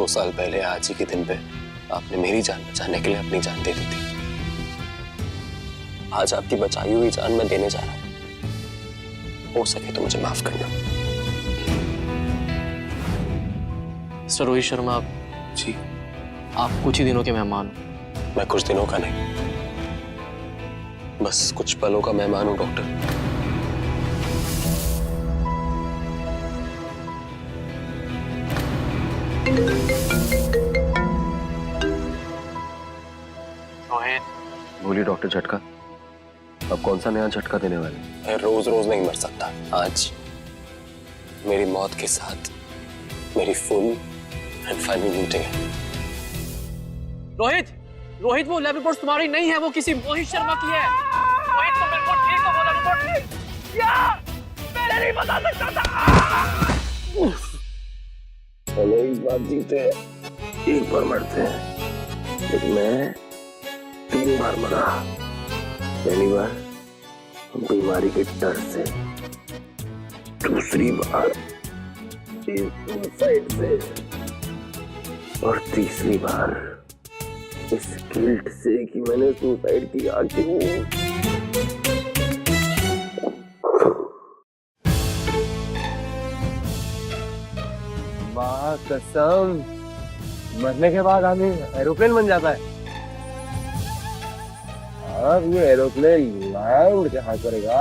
2 साल पहले आज ही के दिन पे आपने मेरी जान बचाने के लिए अपनी जान दे दी थी। आज आपकी बचाई हुई जान मैं देने जा रहा हूं। हो सके तो मुझे माफ करना। मिस्टर रोहित शर्मा, जी। आप कुछ ही दिनों के मेहमान हो। मैं कुछ दिनों का नहीं, बस कुछ पलों का मेहमान हूं डॉक्टर। बोलिए डॉक्टर झटका, अब कौन सा नया झटका देने वाले? मैं रोज रोज नहीं मर सकता। आज मेरी मौत के साथ मेरी फुल एंड फाइनल मीटिंग है। रोहित, वो लैब रिपोर्ट तुम्हारी नहीं है, वो किसी रोहित शर्मा की है। रोहित, तुम बिल्कुल ठीक हो, वो लैब रिपोर्ट यार मैंने नहीं बता सकता था। चलो एक बार जीते हैं, एक बार मरते हैं, लेकिन मैं 3 बार मरा। पहली बार बीमारी के डर से, दूसरी बार सुसाइड से, और तीसरी बार इस गिल्ट से कि मैंने सुसाइड किया क्यों। माँ कसम, मरने के बाद आदमी एरोप्लेन बन जाता है। अब ये एरोप्लेन उड़ के हाथ करेगा।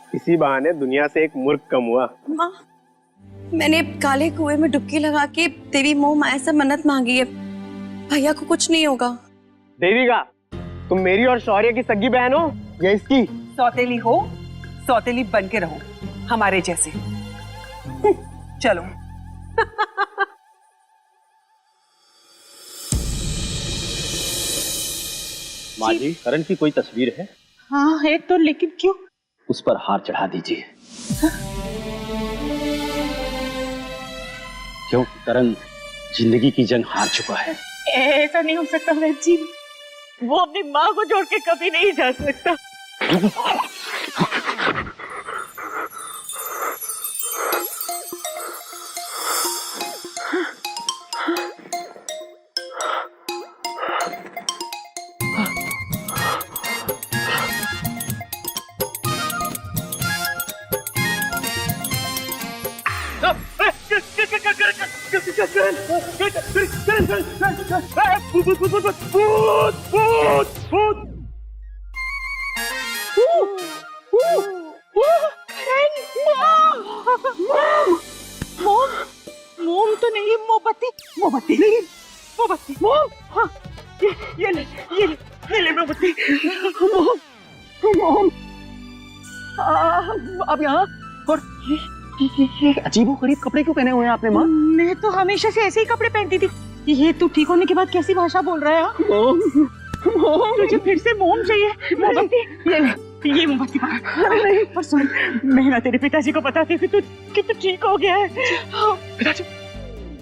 इसी बहाने दुनिया से एक मूर्ख कम हुआ। माँ, मैंने काले कुएं में डुबकी लगा के देवी मोह माया से मन्नत मांगी है। भैया को कुछ नहीं होगा। देविका, तुम मेरी और शौर्य की सगी बहन हो या इसकी? सौतेली हो, सौतेली बन के रहो हमारे जैसे। चलो। माँ जी, करण की कोई तस्वीर है? हाँ है तो, लेकिन क्यों? उस पर हार चढ़ा दीजिए। क्यों? करण जिंदगी की जंग हार चुका है। ऐसा नहीं हो सकता वैद जी, वो अपनी माँ को छोड़ के कभी नहीं जा सकता। मोम तो नहीं, मोमबत्ती नहीं, मोमबत्ती। मोम, हाँ, ये ले मोमबत्ती। मोम। अब यहाँ और ये अजीबोगरीब कपड़े क्यों पहने हुए हैं आपने माँ? मैं तो हमेशा से ऐसे ही कपड़े पहनती थी। ये तू ठीक होने के बाद कैसी भाषा बोल रहा है? मोम, तुझे फिर से मोम चाहिए? मोमबत्ती, ये मोमबत्ती पकड़। और सुन, मैं ना तेरे पिताजी को बताती थी कि तू ठीक हो गया है।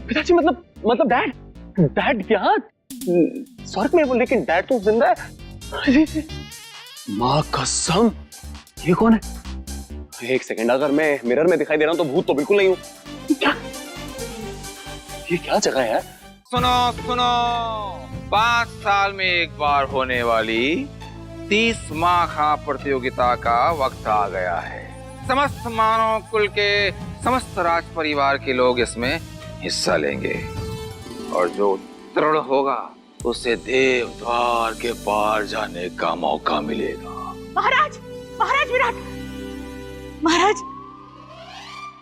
पिताजी मतलब डैड क्या स्वर्ग में? वो लेकिन डैड तो जिंदा है। माँ कसम, ये कौन है? एक सेकंड, अगर मैं मिरर में दिखाई दे रहा हूँ तो भूत तो बिल्कुल नहीं हूँ। क्या? ये क्या जगह है? सुनो 5 साल में एक बार होने वाली 30 माखा प्रतियोगिता का वक्त आ गया है। समस्त मानव कुल के समस्त राज परिवार के लोग इसमें हिस्सा लेंगे और जो उत्तीर्ण होगा उसे देव द्वार के पार जाने का मौका मिलेगा। महाराज विराट, महाराज,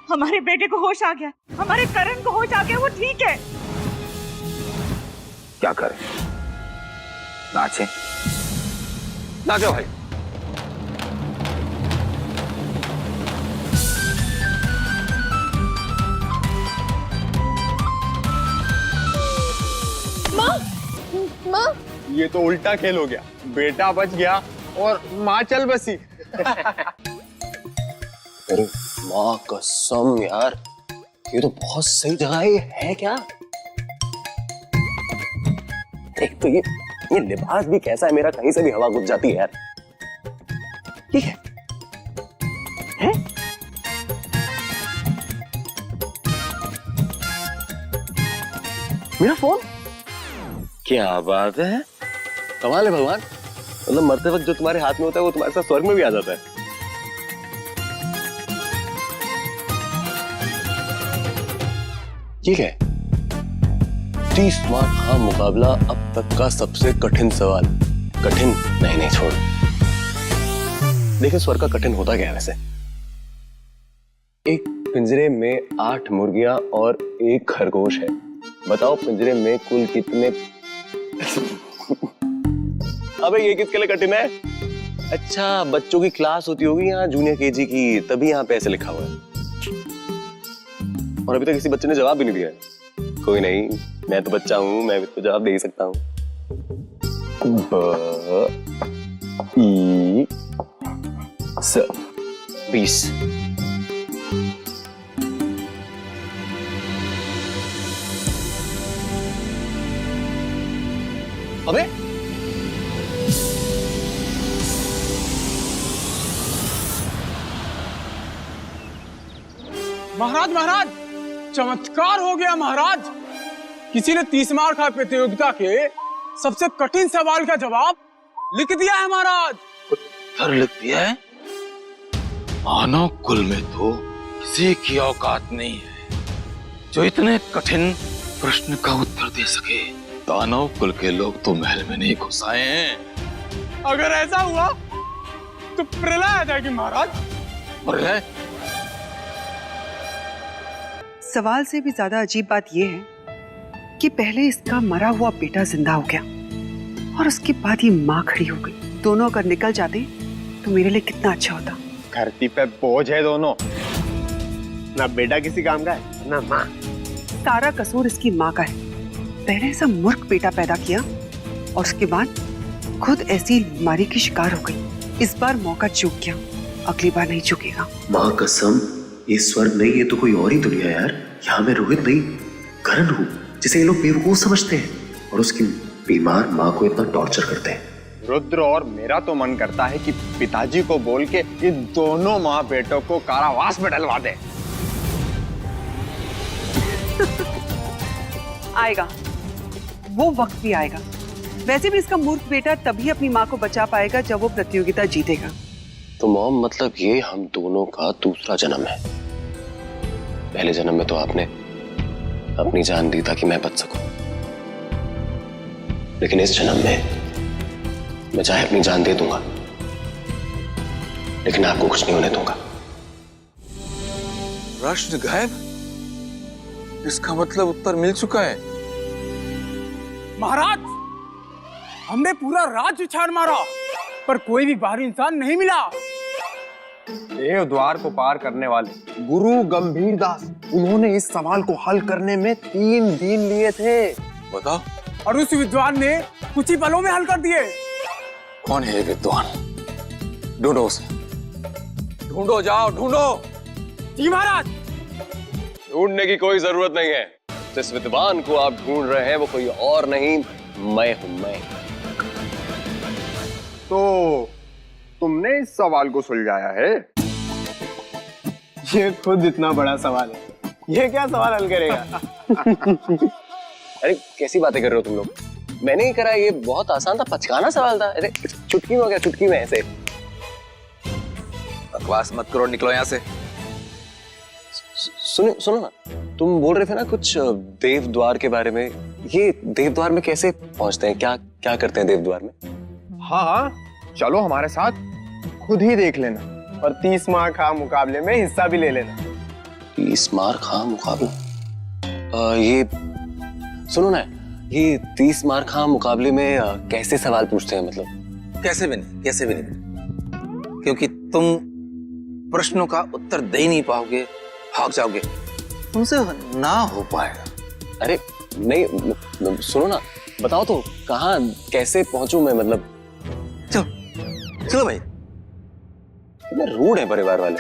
हमारे बेटे को होश आ गया, हमारे करण को होश आ गया, वो ठीक है। क्या करें? नाचे? नाचो भाई। ये तो उल्टा खेल हो गया, बेटा बच गया और माँ चल बसी। अरे माँ कसम यार, ये तो बहुत सही जगह है क्या? एक तो ये लिबास भी कैसा है मेरा, कहीं से भी हवा घुस जाती है यार। ठीक है, हैं? मेरा फोन, क्या बात है, कमाल है भगवान। मतलब मरते वक्त जो तुम्हारे हाथ में होता है वो तुम्हारे साथ स्वर्ग में भी आ जाता है। ठीक है, 30 मार्क का मुकाबला अब तक का सबसे कठिन सवाल। कठिन नहीं छोड़। देखिए स्वर्ग का कठिन होता क्या है वैसे। एक पिंजरे में 8 मुर्गियां और 1 खरगोश है। बताओ पिंजरे में कुल कितने अबे ये किसके लिए कठिन है? अच्छा बच्चों की क्लास होती होगी यहाँ जूनियर केजी की, तभी यहाँ पे ऐसे लिखा हुआ है। और अभी तक किसी बच्चे ने जवाब भी नहीं दिया है। कोई नहीं, मैं तो बच्चा हूँ, मैं भी तो जवाब दे ही सकता हूँ। ब 20। अबे महाराज महाराज, चमत्कार हो गया महाराज। किसी ने 30 मार्क का प्रतियोगिता के सबसे कठिन सवाल का जवाब लिख दिया है महाराज। उत्तर लिख दिया है? मानव कुल में तो किसी की औकात नहीं है जो इतने कठिन प्रश्न का उत्तर दे सके। दानव कुल के लोग तो महल में नहीं घुस आए हैं। अगर ऐसा हुआ तो प्रलय आ जाएगी महाराज। प्रलय? सवाल से भी ज्यादा अजीब बात यह है कि पहले इसका मरा हुआ बेटा जिंदा हो गया और उसके बाद ये माँ खड़ी हो गई। दोनों अगर निकल जाते तो मेरे लिए कितना अच्छा होता। धरती पे बोझ है दोनों, ना बेटा किसी काम का है ना माँ। सारा कसूर इसकी माँ का है। पहले ऐसा मूर्ख बेटा पैदा किया और उसके बाद खुद ऐसी बीमारी की शिकार हो गई। इस बार मौका चूक गया, अगली बार नहीं चूकेगा। माँ कसम, ये स्वर्ग नहीं, ये तो कोई और ही दुनिया यार। यहाँ मैं रोहित नहीं, करण हूँ, जिसे ये लोग बेवकूफ समझते हैं और उसकी बीमार माँ को इतना टॉर्चर करते हैं। रुद्र, और मेरा तो मन करता है कि पिताजी को बोल के ये दोनों माँ बेटों को कारावास में डलवा दे। आएगा, वो वक्त भी आएगा। वैसे भी इसका मूर्ख बेटा तभी अपनी माँ को बचा पाएगा जब वो प्रतियोगिता जीतेगा। तो मॉम मतलब ये हम दोनों का दूसरा जन्म है। पहले जन्म में तो आपने अपनी जान दी ताकि मैं बच सकूं, लेकिन इस जन्म में मैं चाहे अपनी जान दे दूंगा लेकिन आपको कुछ नहीं होने दूंगा। प्रश्न गायब? इसका मतलब उत्तर मिल चुका है। महाराज, हमने पूरा राज्य छान मारा पर कोई भी बाहरी इंसान नहीं मिला। देव द्वार को पार करने वाले गुरु गंभीर दास, उन्होंने इस सवाल को हल करने में 3 दिन लिए थे। बताओ। और उस विद्वान ने कुछ ही पलों में हल कर दिए। कौन है ये विद्वान? ढूंढो उसे, ढूंढो, जाओ ढूंढो। जी महाराज। ढूंढने की कोई जरूरत नहीं है। जिस विद्वान को आप ढूंढ रहे हैं वो कोई और नहीं, मैं हूं। मैं तो तुमने इस सवाल को सुलझाया है? ये खुद इतना बड़ा सवाल है, ये क्या सवाल हल करेगा? अरे कैसी बातें कर रहे हो तुम लोग? मैंने ही करा, ये बहुत आसान था, पचकाना सवाल था। अरे चुटकी में हो गया, चुटकी में ऐसे। बकवास मत करो, निकलो यहाँ से। सुनो ना, तुम बोल रहे थे ना कुछ देव द्वार के बारे में। ये देव द्वार में कैसे पहुंचते हैं? क्या क्या करते हैं देव द्वार में? हाँ, चलो हमारे साथ, खुद ही देख लेना और 30 मार्क का मुकाबले में हिस्सा भी ले लेना। 30 मार्क का मुकाबला? ये सुनो ना, ये 30 मार्क का मुकाबले में कैसे सवाल पूछते हैं? मतलब कैसे भी नहीं, क्योंकि तुम प्रश्नों का उत्तर दे ही नहीं पाओगे, भाग जाओगे, तुमसे ना हो पाएगा। अरे नहीं, सुनो ना, बताओ तो कहाँ कैसे पहुंचूं मैं, मतलब चलो चलो भाई, कितने रूड है परिवार वाले।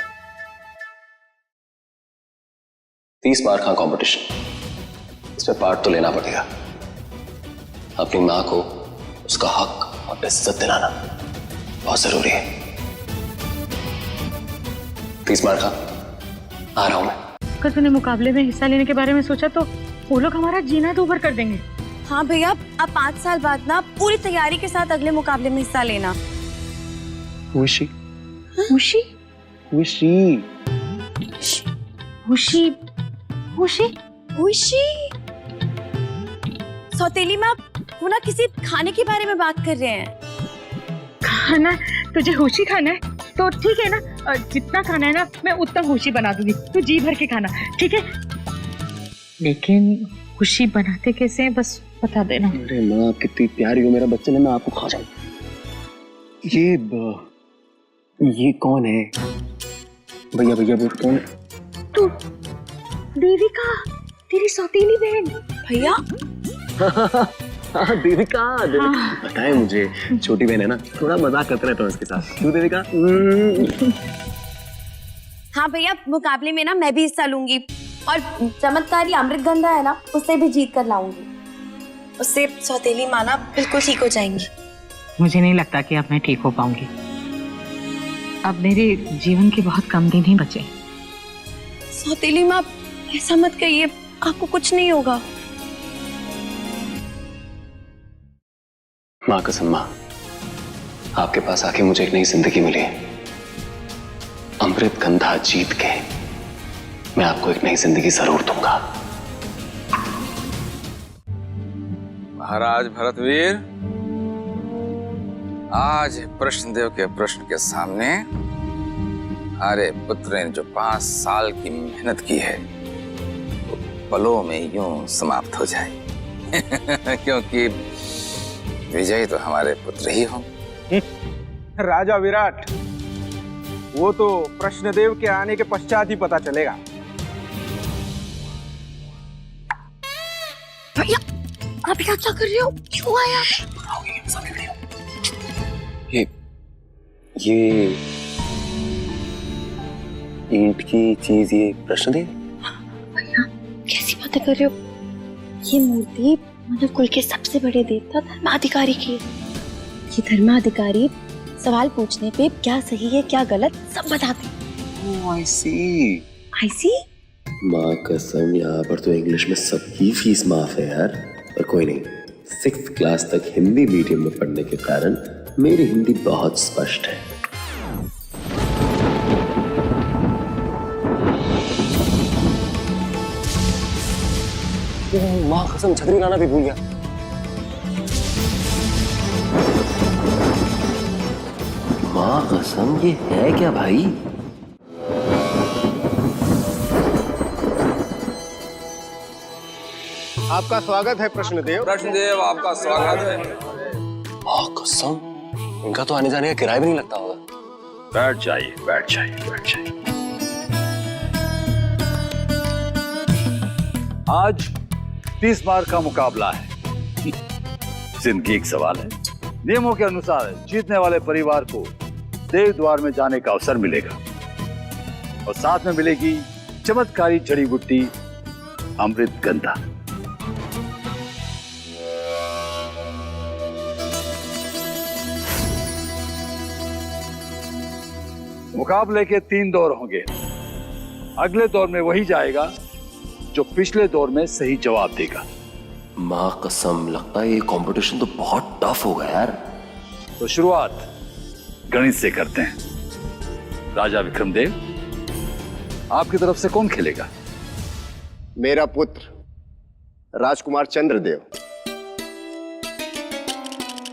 30 मार्क का कंपटीशन, इसमें पार्ट तो लेना पड़ेगा। अपनी माँ को उसका हक और इज्जत दिलाना बहुत जरूरी है। 30 मार्क का आ रहा हूं मैं। अगर तूने मुकाबले में हिस्सा लेने के बारे में सोचा तो वो लोग हमारा जीना दूभर कर देंगे। हाँ भैया, अब 5 साल बाद ना पूरी तैयारी के साथ अगले मुकाबले में हिस्सा लेना। खुशी खुशी खुशी खुशी खुशी खुशी। सौतेली माँ, वो ना किसी खाने के बारे में बात कर रहे हैं। खाना? तुझे खुशी खाना है तो ठीक है ना, जितना खाना है ना मैं उतना खुशी बना दूंगी, तू जी भर के खाना, ठीक है? लेकिन खुशी बनाते कैसे हैं बस बता देना। अरे माँ, आप कितनी प्यारी हो, मेरा बच्चा, मैं आपको खा जाऊं। ये कौन है? भैया भैया बोल, कौन है? तू देविका, तेरी सौतेली बहन। भैया हाँ देविका, पता है मुझे, छोटी बहन है ना, थोड़ा मजाक करते रहता हूँ उसके साथ। तू देविका? हाँ भैया, मुकाबले में ना मैं भी हिस्सा लूंगी और चमत्कारी अमृतगंधा है ना, उससे भी जीत कर लाऊंगी। उससे सौतेली माँ ना बिल्कुल ठीक हो जाएंगी। मुझे नहीं लगता कि अब मैं ठीक हो पाऊंगी। अब मेरे जीवन के बहुत कम दिन ही बचे। सौतेली माँ, ऐसा मत कहिए, आपको कुछ नहीं होगा। माँ कसम माँ, आपके पास आके मुझे एक नई जिंदगी मिली है। अमृतगंधा जीत के मैं आपको एक नई जिंदगी जरूर दूंगा। महाराज भरतवीर, आज कृष्णदेव के प्रश्न के सामने हमारे पुत्र ने जो 5 साल की मेहनत की है वो पलों में यूं समाप्त हो जाए क्योंकि विजयी तो हमारे पुत्र ही हों। राजा विराट, वो तो कृष्णदेव के आने के पश्चात ही पता चलेगा। भैया, आप क्या कर रहे हो? क्यों आए आप? ये ईंट की चीज, ये कृष्णदेव? भैया, कैसी बातें कर रहे हो? ये मूर्ति मानव कुल के सबसे बड़े देवता धर्माधिकारी की। ये धर्माधिकारी सवाल पूछने पे क्या सही है क्या गलत सब बताते। ओह आई सी। आई सी? माँ कसम, यहाँ पर तो इंग्लिश में सबकी फीस माफ है यार। पर कोई नहीं, 6th क्लास तक हिंदी मीडियम में पढ़ने के कारण मेरी हिंदी बहुत स्पष्ट है। माँ कसम, छतरी लाना भी भूल गया। माँ कसम, ये है क्या भाई? आपका स्वागत है कृष्णदेव। कृष्णदेव, आपका स्वागत है। माँ कसम, इनका तो आने जाने का किराया भी नहीं लगता होगा। बैठ जाइए बैठ जाइए बैठ जाइए। आज 30 मार्क का मुकाबला है। जिंदगी एक सवाल है। नियमों के अनुसार जीतने वाले परिवार को देव द्वार में जाने का अवसर मिलेगा और साथ में मिलेगी चमत्कारी जड़ी बूटी अमृतगंधा। मुकाबले के 3 दौर होंगे। अगले दौर में वही जाएगा जो पिछले दौर में सही जवाब देगा। माँ कसम, लगता है ये कंपटीशन तो बहुत टफ होगा यार। तो शुरुआत गणित से करते हैं। राजा विक्रमदेव, आपकी तरफ से कौन खेलेगा? मेरा पुत्र राजकुमार चंद्रदेव।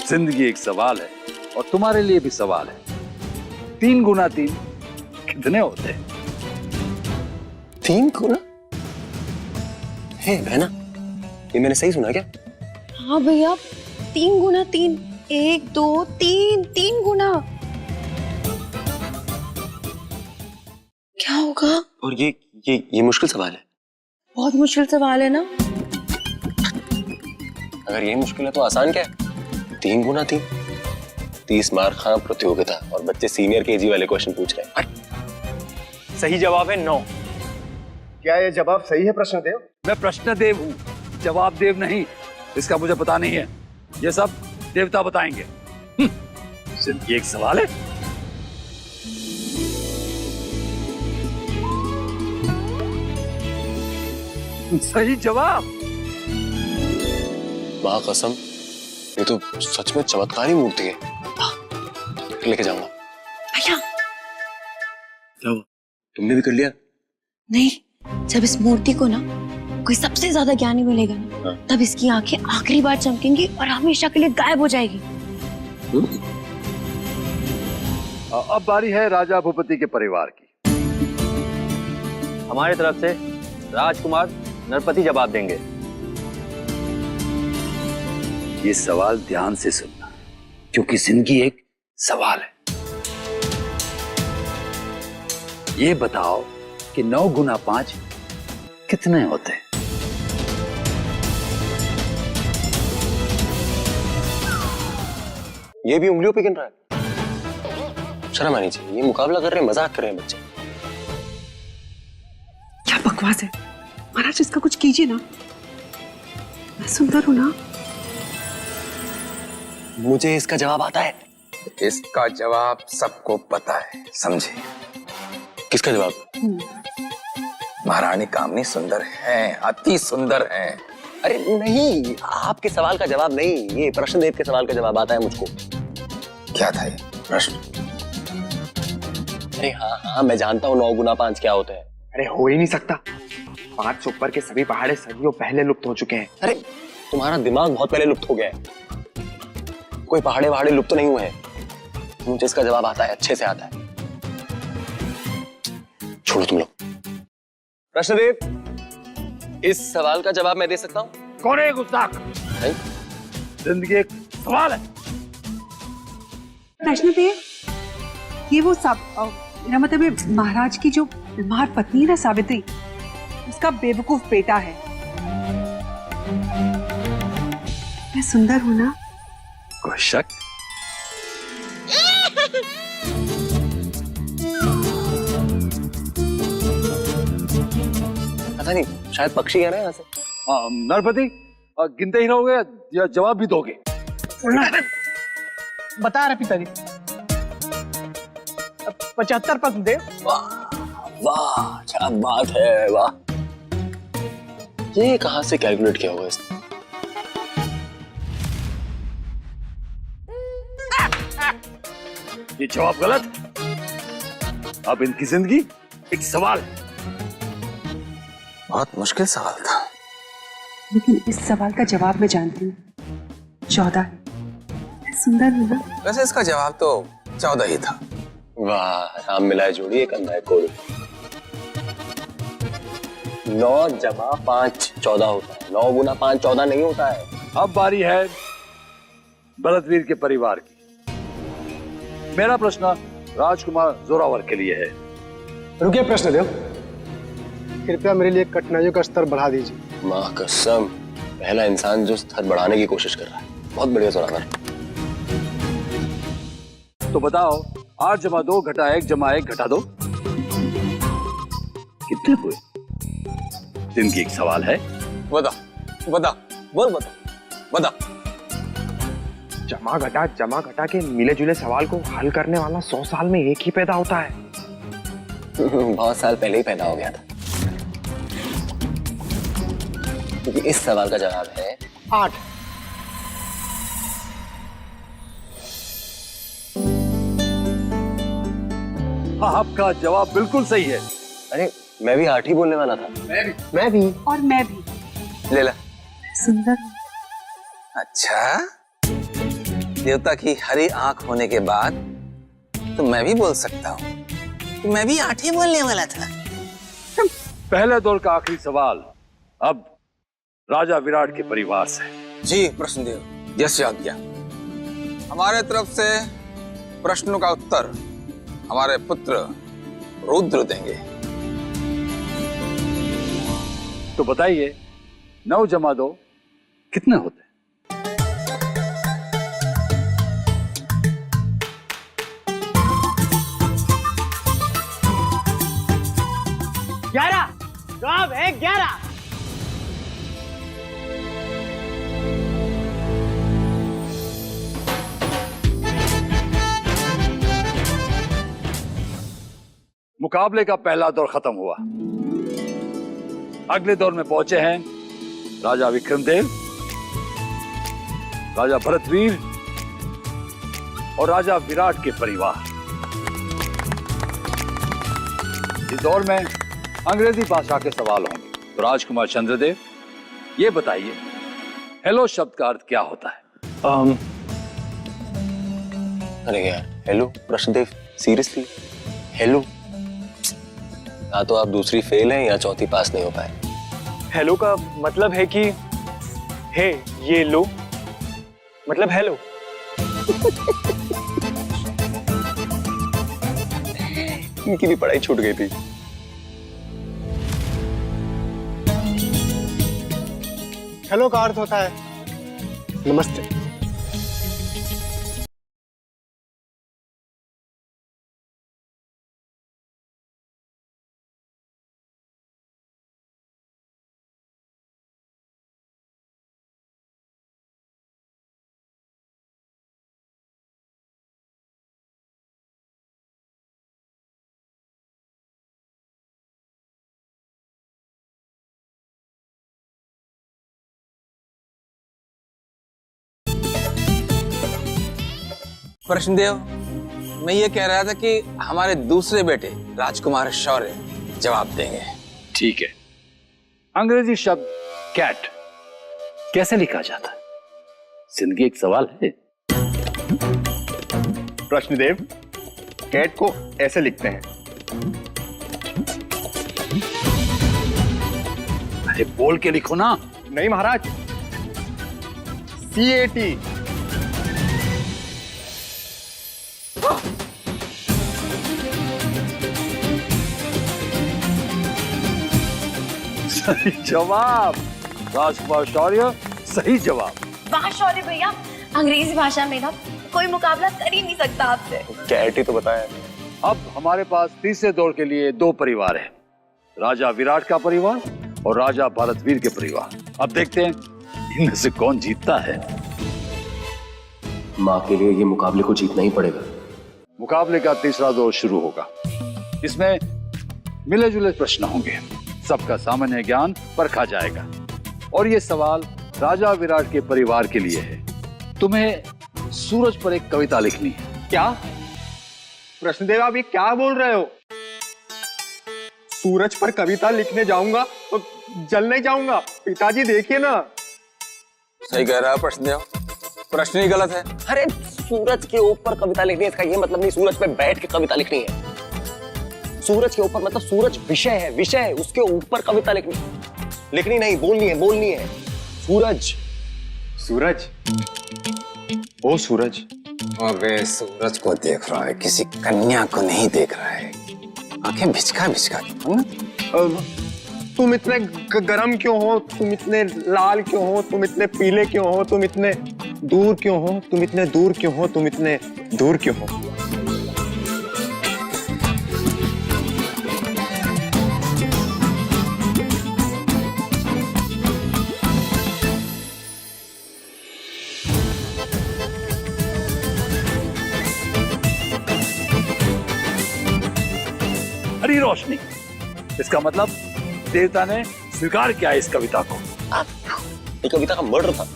जिंदगी एक सवाल है और तुम्हारे लिए भी सवाल है। 3 गुना 3 कितने होते हैं? 3 गुना? हे बहना, ये मैंने सही सुना क्या? हाँ भैया, 3 गुना 3, 1 2 3, 3 गुना। क्या होगा? और ये मुश्किल सवाल है। बहुत मुश्किल सवाल है ना। अगर यही मुश्किल है तो आसान क्या है? 3 गुना 3, 30 मार्क खां प्रतियोगिता और बच्चे सीनियर केजी वाले क्वेश्चन पूछ रहे हैं। सही जवाब है 9। क्या ये जवाब सही है प्रश्नदेव? मैं प्रश्नदेव हूँ, जवाब देव नहीं। इसका मुझे पता नहीं है, ये सब देवता बताएंगे। सिर्फ ये एक सवाल है। सही जवाब। माँ कसम, ये तो सच में चमत्कारी मूर्ति है। लेके जाऊंगा। भैया क्या हुआ? तुमने भी कर लिया? नहीं, जब इस मूर्ति को ना कोई सबसे ज्यादा ज्ञानी मिलेगा ना, तब इसकी आंखें आखिरी बार चमकेंगी और हमेशा के लिए गायब हो जाएगी। अब बारी है राजा भूपति के परिवार की। हमारी तरफ से राजकुमार नरपति जवाब देंगे। ये सवाल ध्यान से सुनना, क्योंकि जिंदगी एक सवाल है। ये बताओ कि 9 गुना 5 कितने होते हैं? ये भी उंगलियों पे गिन रहा है। शर्म आनी चाहिए। ये मुकाबला कर रहे हैं, मजाक कर रहे हैं बच्चे। क्या बकवास है महाराज, इसका कुछ कीजिए ना। मैं सुंदर हूं ना? मुझे इसका जवाब आता है। इसका जवाब सबको पता है, समझे? किसका जवाब? महारानी कामनी सुंदर हैं, अति सुंदर हैं। अरे नहीं, आपके सवाल का जवाब नहीं, ये प्रश्नदेव के सवाल का जवाब आता है मुझको। क्या था ये प्रश्न? अरे हाँ, मैं जानता हूँ 9 गुना 5 क्या होता है। अरे हो ही नहीं सकता। 5 से ऊपर के सभी पहाड़े सदियों पहले लुप्त हो चुके हैं। अरे तुम्हारा दिमाग बहुत पहले लुप्त हो गया है। कोई पहाड़े लुप्त तो नहीं हुए हैं। मुझे इसका जवाब आता है, अच्छे से आता है। छोड़ो तुम लोग। प्रश्नदेव, इस सवाल का जवाब मैं दे सकता हूँ? कौन है गुस्ताख? नहीं, जिंदगी एक सवाल है। प्रश्नदेव, ये वो सब मेरा मतलब है महाराज की जो बीमार पत्नी है ना सावित्री, उसका बेवकूफ बेटा है। मैं सुंदर हूं ना? कोई शक? पता नहीं, शायद पक्षी कह रहे हैं यहाँ से। नरपति, गिनते ही रहोगे या जवाब भी दोगे? बता रहे पिताजी। 75 प्रश्नदेव। वाह, क्या बात है, वाह। ये कहां से कैलकुलेट किया होगा इसने? ये जवाब गलत। अब इनकी जिंदगी एक सवाल है। बहुत मुश्किल सवाल था, लेकिन इस सवाल का जवाब मैं जानती हूँ। 14 है। मैं सुंदर हूँ ना? वैसे इसका जवाब तो 14 ही था। वाह, राम मिलाए जोड़ी, एक अंधा है कोड़ी। 9 जमा 5 14 होता है। 9 गुना 5 14 नहीं होता है। अब बारी है भरतवीर के परिवार की। मेरा प्रश्न राजकुमार जोरावर के लिए है। रुकिए प्रश्नदेव, कृपया मेरे लिए कठिनाइयों का स्तर बढ़ा दीजिए। माँ कसम, पहला इंसान जो स्तर बढ़ाने की कोशिश कर रहा है। बहुत बढ़िया जोरावर। तो बताओ, 8 जमा 2 घटा 1 जमा 1 घटा 2 कितने हुए? जिनकी एक सवाल है। बता बोल, बता। जमा घटा के मिले जुले सवाल को हल करने वाला 100 साल में एक ही पैदा होता है। बहुत साल पहले ही पैदा हो गया था। क्योंकि इस सवाल का जवाब है 8। हाँ, आपका जवाब बिल्कुल सही है। अरे मैं भी 8 ही बोलने वाला था। मैं भी। और मैं भी। ले ला। सुंदर। अच्छा, देवता की हरी आंख होने के बाद तो मैं भी बोल सकता हूँ। तो मैं भी 8 ही बोलने वाला था। पहले दौर का आखिरी सवाल अब राजा विराट के परिवार से। जी प्रश्नदेव, यश आज्ञा। हमारे तरफ से प्रश्नों का उत्तर हमारे पुत्र रुद्र देंगे। तो बताइए, 9 जमा 2 कितने होते हैं? मुकाबले का पहला दौर खत्म हुआ। अगले दौर में पहुंचे हैं राजा विक्रमदेव, राजा भरतवीर और राजा विराट के परिवार। इस दौर में अंग्रेजी भाषा के सवाल होंगे। तो राजकुमार चंद्रदेव, ये बताइए हेलो शब्द का अर्थ क्या होता है? अरे यार, हेलो प्रश्नदेव, सीरियसली हेलो? या तो आप दूसरी फेल हैं या चौथी पास नहीं हो पाए। हेलो का मतलब है कि हे ये लो, मतलब हेलो। इनकी भी पढ़ाई छूट गई थी। हेलो का अर्थ होता है नमस्ते। प्रश्नदेव, मैं ये कह रहा था कि हमारे दूसरे बेटे राजकुमार शौर्य जवाब देंगे। ठीक है। अंग्रेजी शब्द कैट कैसे लिखा जाता है? जिंदगी एक सवाल है। प्रश्नदेव, कैट को ऐसे लिखते हैं। अरे बोल के लिखो ना। नहीं महाराज, CAT। सही जवाब राजकुमार शौर्य, सही जवाब। वाह शौर्य भैया, अंग्रेजी भाषा में ना कोई मुकाबला कर ही नहीं सकता आपसे। कैट ही तो बताया। अब हमारे पास तीसरे दौर के लिए दो परिवार हैं, राजा विराट का परिवार और राजा भरतवीर के परिवार। अब देखते हैं इनमें से कौन जीतता है। माँ के लिए ये मुकाबले को जीतना ही पड़ेगा। मुकाबले का तीसरा दौर शुरू होगा। इसमें मिले जुले प्रश्न होंगे, सबका सामान्य ज्ञान परखा जाएगा। और ये सवाल राजा विराट के परिवार के लिए है। तुम्हें सूरज पर एक कविता लिखनी है। क्या प्रश्नदेव, आप ये क्या बोल रहे हो? सूरज पर कविता लिखने जाऊंगा तो जलने जाऊंगा। पिताजी देखिए ना। सही कह रहा है प्रश्नदेव, प्रश्न ही गलत है। अरे सूरज के ऊपर कविता लिखनी है, इसका ये मतलब नहीं सूरज पे बैठ के कविता लिखनी है। सूरज के ऊपर मतलब सूरज विषय है, विषय है, उसके ऊपर कविता लिखनी नहीं, बोलनी है। सूरज। सूरज, ओ सूरज। अबे सूरज को देख रहा है, किसी कन्या को नहीं देख रहा है। आंखें भिचका तुम इतने गरम क्यों हो? तुम इतने लाल क्यों हो? तुम इतने पीले क्यों हो? तुम इतने दूर क्यों हो? तुम इतने दूर क्यों हो? तुम इतने दूर क्यों हो? हरी रोशनी, इसका मतलब देवता ने स्वीकार किया इस कविता को। ये कविता का मर्डर था।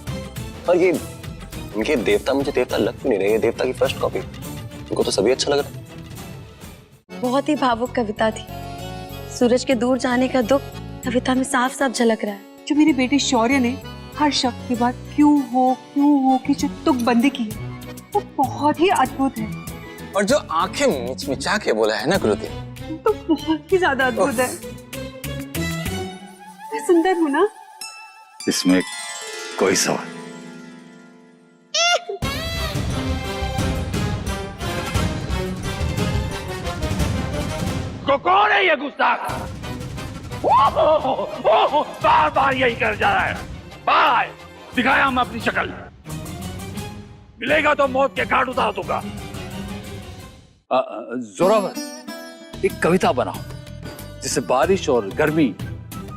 और ये इनके देवता मुझे देवता लग नहीं रहे, ये देवता की फर्स्ट कॉपी। इनको तो सभी अच्छा लग रहा है। बहुत ही भावुक कविता थी। सूरज के दूर जाने का दुख कविता में साफ साफ झलक रहा है। जो मेरे बेटे शौर्य ने हर शब्द के बाद क्यों हो की जो तुकबंदी की है, वो बहुत ही अद्भुत है। और जो आंखें मिचमिचा के बोला है ना गुरुदेव, तो बहुत ही ज्यादा अद्भुत है। मैं सुंदर हूँ ना? इसमें कोई सवाल। कौन है ये गुस्ताख? बार बार यही कर जा रहा है। बाय दिखाया हम अपनी शक्ल, मिलेगा तो मौत के घाट उतार दूंगा। जोरावर, एक कविता बनाओ जिससे बारिश और गर्मी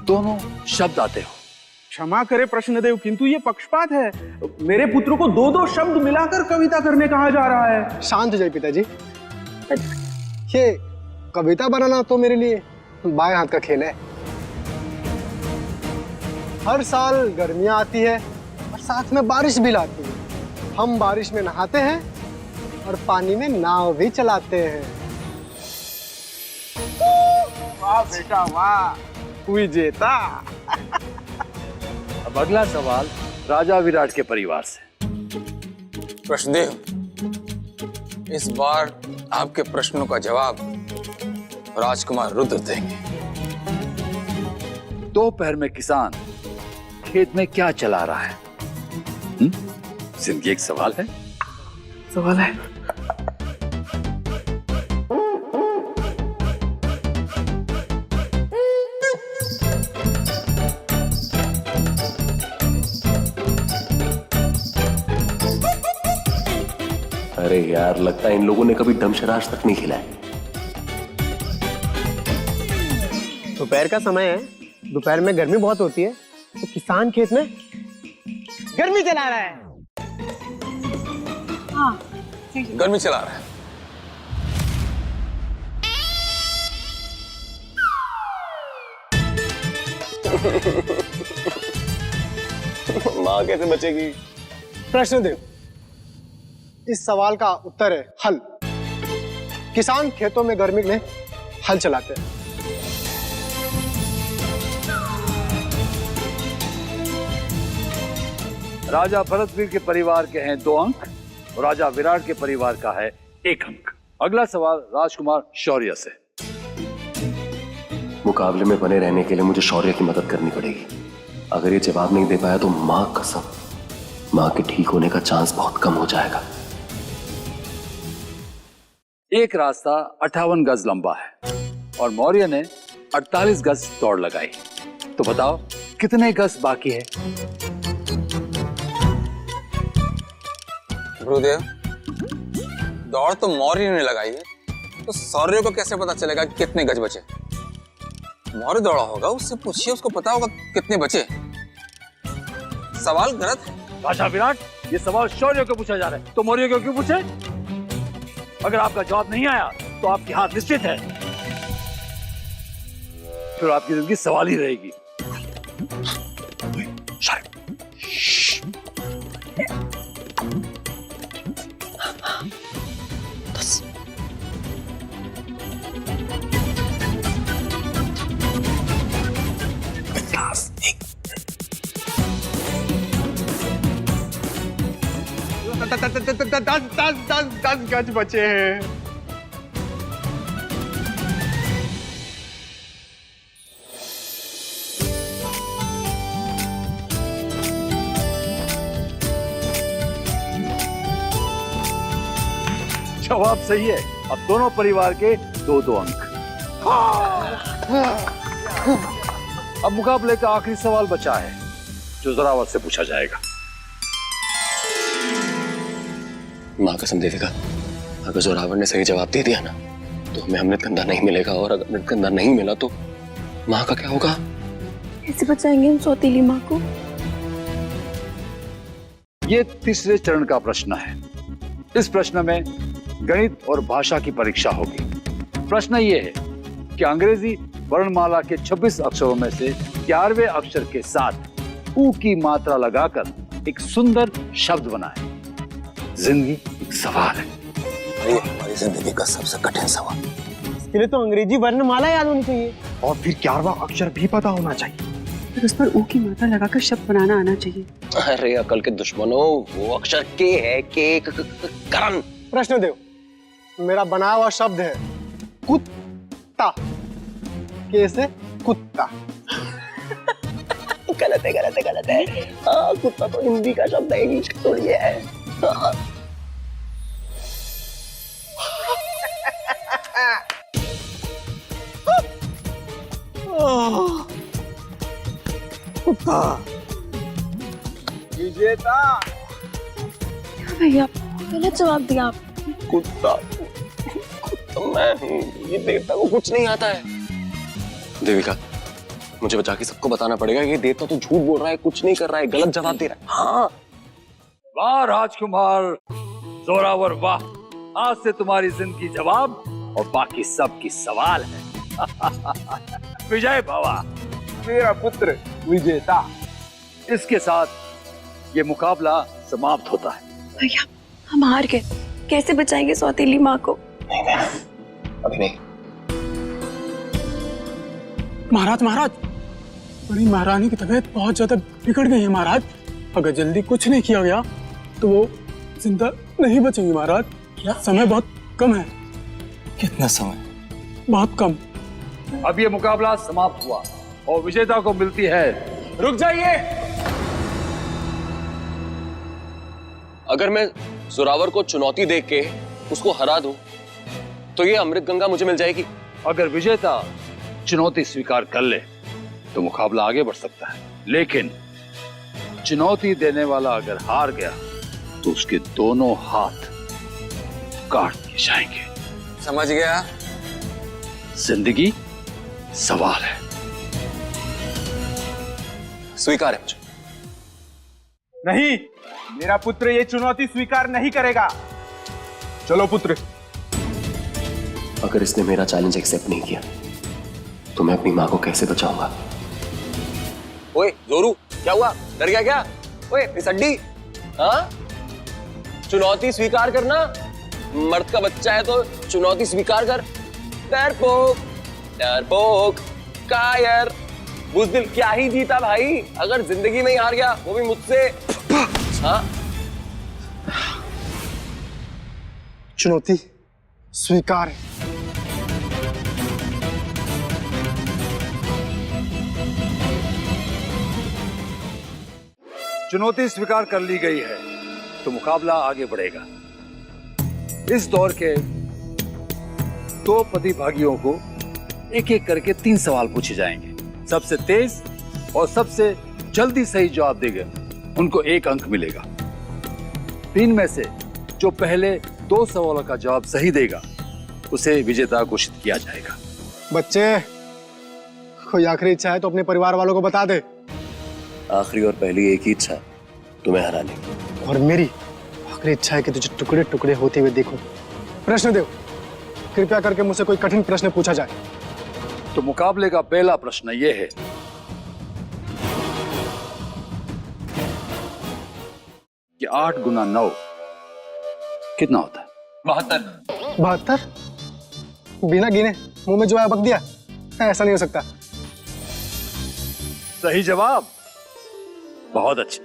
दोनों शब्द आते हो। क्षमा करे प्रश्नदेव, किंतु ये पक्षपात है। मेरे पुत्र को दो दो शब्द मिलाकर कविता करने कहा जा रहा है। शांत हो जाइए पिताजी। ये कविता बनाना तो मेरे लिए बाएं हाथ का खेल है। हर साल गर्मियां आती है और साथ में बारिश भी लाती है। हम बारिश में नहाते हैं और पानी में नाव भी चलाते हैं। वाह बेटा वाह, हुई जेता। अब अगला सवाल राजा विराट के परिवार से। कृष्णदेव, इस बार आपके प्रश्नों का जवाब राजकुमार रुद्र देंगे। दोपहर में किसान खेत में क्या चला रहा है? जिंदगी एक सवाल है। सवाल है। अरे यार, लगता है इन लोगों ने कभी दमशराज तक नहीं खिलाया। दोपहर का समय है, दोपहर में गर्मी बहुत होती है, तो किसान खेत में गर्मी चला रहा है। हाँ, गर्मी चला रहा है। माँ कैसे बचेगी? प्रश्न देव, इस सवाल का उत्तर है हल। किसान खेतों में गर्मी में हल चलाते हैं। राजा भरतवीर के परिवार के हैं 2 अंक और राजा विराट के परिवार का है 1 अंक। अगला सवाल राजकुमार शौर्य से। मुकाबले में बने रहने के लिए मुझे शौर्य की मदद करनी पड़ेगी। अगर ये जवाब नहीं दे पाया तो मां कसम, मां के ठीक होने का चांस बहुत कम हो जाएगा। एक रास्ता 58 गज लंबा है और मौर्य ने 48 गज दौड़ लगाई। तो बताओ कितने गज बाकी है? गुरुदेव, दौड़ तो मौर्य ने लगाई है, तो शौर्य को कैसे पता चलेगा कि कितने गज बचे? मौर्य दौड़ा होगा, उससे पूछिए, उसको पता होगा कितने बचे। सवाल गलत है। राजा विराट, ये सवाल शौर्य को पूछा जा रहा है, तो मौर्य को क्यों पूछे? अगर आपका जवाब नहीं आया तो आपकी हार निश्चित है, फिर आपकी जिंदगी सवाल ही रहेगी। दस गज बचे हैं। जवाब सही है। अब दोनों परिवार के 2-2 अंक। अब मुकाबले का आखिरी सवाल बचा है, जो जोरावर से पूछा जाएगा। माँ कसम देविका, अगर जोरावर ने सही जवाब दे दिया ना तो हमें अमृतकंधा नहीं मिलेगा, और अगर अमृतकंधा नहीं मिला तो माँ का क्या होगा? कैसे बचाएंगे हम सौतेली माँ को? ये तीसरे चरण का प्रश्न है। इस प्रश्न में गणित और भाषा की परीक्षा होगी। प्रश्न ये है कि अंग्रेजी वर्णमाला के 26 अक्षरों में से 11वें अक्षर के साथ ऊ की मात्रा लगाकर एक सुंदर शब्द बनाए। जिंदगी एक सवाल है। ये हमारी जिंदगी का सबसे कठिन सवाल। इसके लिए तो अंग्रेजी वर्णमाला याद होनी चाहिए और फिर 11वां अक्षर भी पता होना चाहिए। फिर उस पर ऊ की मात्रा लगाकर शब्द बनाना आना चाहिए। अरे अकल के दुश्मनों, वो अक्षर के है, के करण। प्रश्न देव, मेरा बनाया हुआ शब्द है कुत्ता। कैसे कुत्ता? गलत है, गलत है, गलत है। हाँ, कुत्ता तो हिंदी का शब्द है, इंग्लिश का थोड़ी है। हाँ। कुत्ता विजेता। भैया गलत जवाब दिया आप। कुत्ता, कुत्ता मैं हूँ। ये देवता को कुछ नहीं आता है। देविका, मुझे बचा के सबको बताना पड़ेगा कि ये देवता तो झूठ बोल रहा है, कुछ नहीं कर रहा है, गलत जवाब दे रहा है। हाँ। वाह राजकुमार जोरावर, वाह। आज से तुम्हारी जिंदगी जवाब और बाकी सब की सवाल है। विजय भवा। मेरा पुत्र विजेता। इसके साथ ये मुकाबला समाप्त होता है। भैया हम हार गए, कैसे बचाएंगे सौतेली माँ को? अभी नहीं। महाराज महाराज, बड़ी महारानी की तबीयत बहुत ज्यादा बिगड़ गई है महाराज। अगर जल्दी कुछ नहीं किया गया तो वो जिंदा नहीं बचेंगी महाराज। समय बहुत कम है। कितना समय? बहुत कम। अब ये मुकाबला समाप्त हुआ और विजेता को मिलती है। रुक जाइए। अगर मैं जोरावर को चुनौती देख के उसको हरा दूं, तो ये अमृत गंगा मुझे मिल जाएगी। अगर विजेता चुनौती स्वीकार कर ले तो मुकाबला आगे बढ़ सकता है, लेकिन चुनौती देने वाला अगर हार गया तो उसके दोनों हाथ काट दिए जाएंगे। समझ गया? जिंदगी सवाल है। स्वीकार है मुझे। नहीं, मेरा पुत्र ये चुनौती स्वीकार नहीं करेगा। चलो पुत्र। अगर इसने मेरा चैलेंज एक्सेप्ट नहीं किया तो मैं अपनी माँ को कैसे बचाऊंगा? ओए जोरू, क्या हुआ? डर गया क्या? ओए फिसड्डी, हाँ? चुनौती स्वीकार करना, मर्द का बच्चा है तो चुनौती स्वीकार कर। डरपोक, डरपोक, कायर, बुज़दिल, क्या ही जीता भाई? अगर जिंदगी में ही हार गया, वो भी मुझसे। हाँ? चुनौती स्वीकार है। चुनौती स्वीकार कर ली गई है तो मुकाबला आगे बढ़ेगा। इस दौर के दो प्रतिभागियों को एक एक करके 3 सवाल पूछे जाएंगे। सबसे तेज और सबसे जल्दी सही जवाब देगा उनको 1 अंक मिलेगा। 3 में से जो पहले 2 सवालों का जवाब सही देगा उसे विजेता घोषित किया जाएगा। बच्चे, कोई आखिरी इच्छा है तो अपने परिवार वालों को बता दे। आखिरी और पहली एक ही इच्छा है, तुम्हें हराने की। और मेरी आखिरी इच्छा है कि तुझे टुकड़े टुकड़े होते हुए देखो। प्रश्न दो, कृपया करके मुझसे कोई कठिन प्रश्न पूछा जाए। तो मुकाबले का पहला प्रश्न यह है कि 8 गुना 9 कितना होता है? 72। 72? बिना गिने मुंह में जो आया बक दिया? ऐसा नहीं हो सकता। सही जवाब। बहुत अच्छे।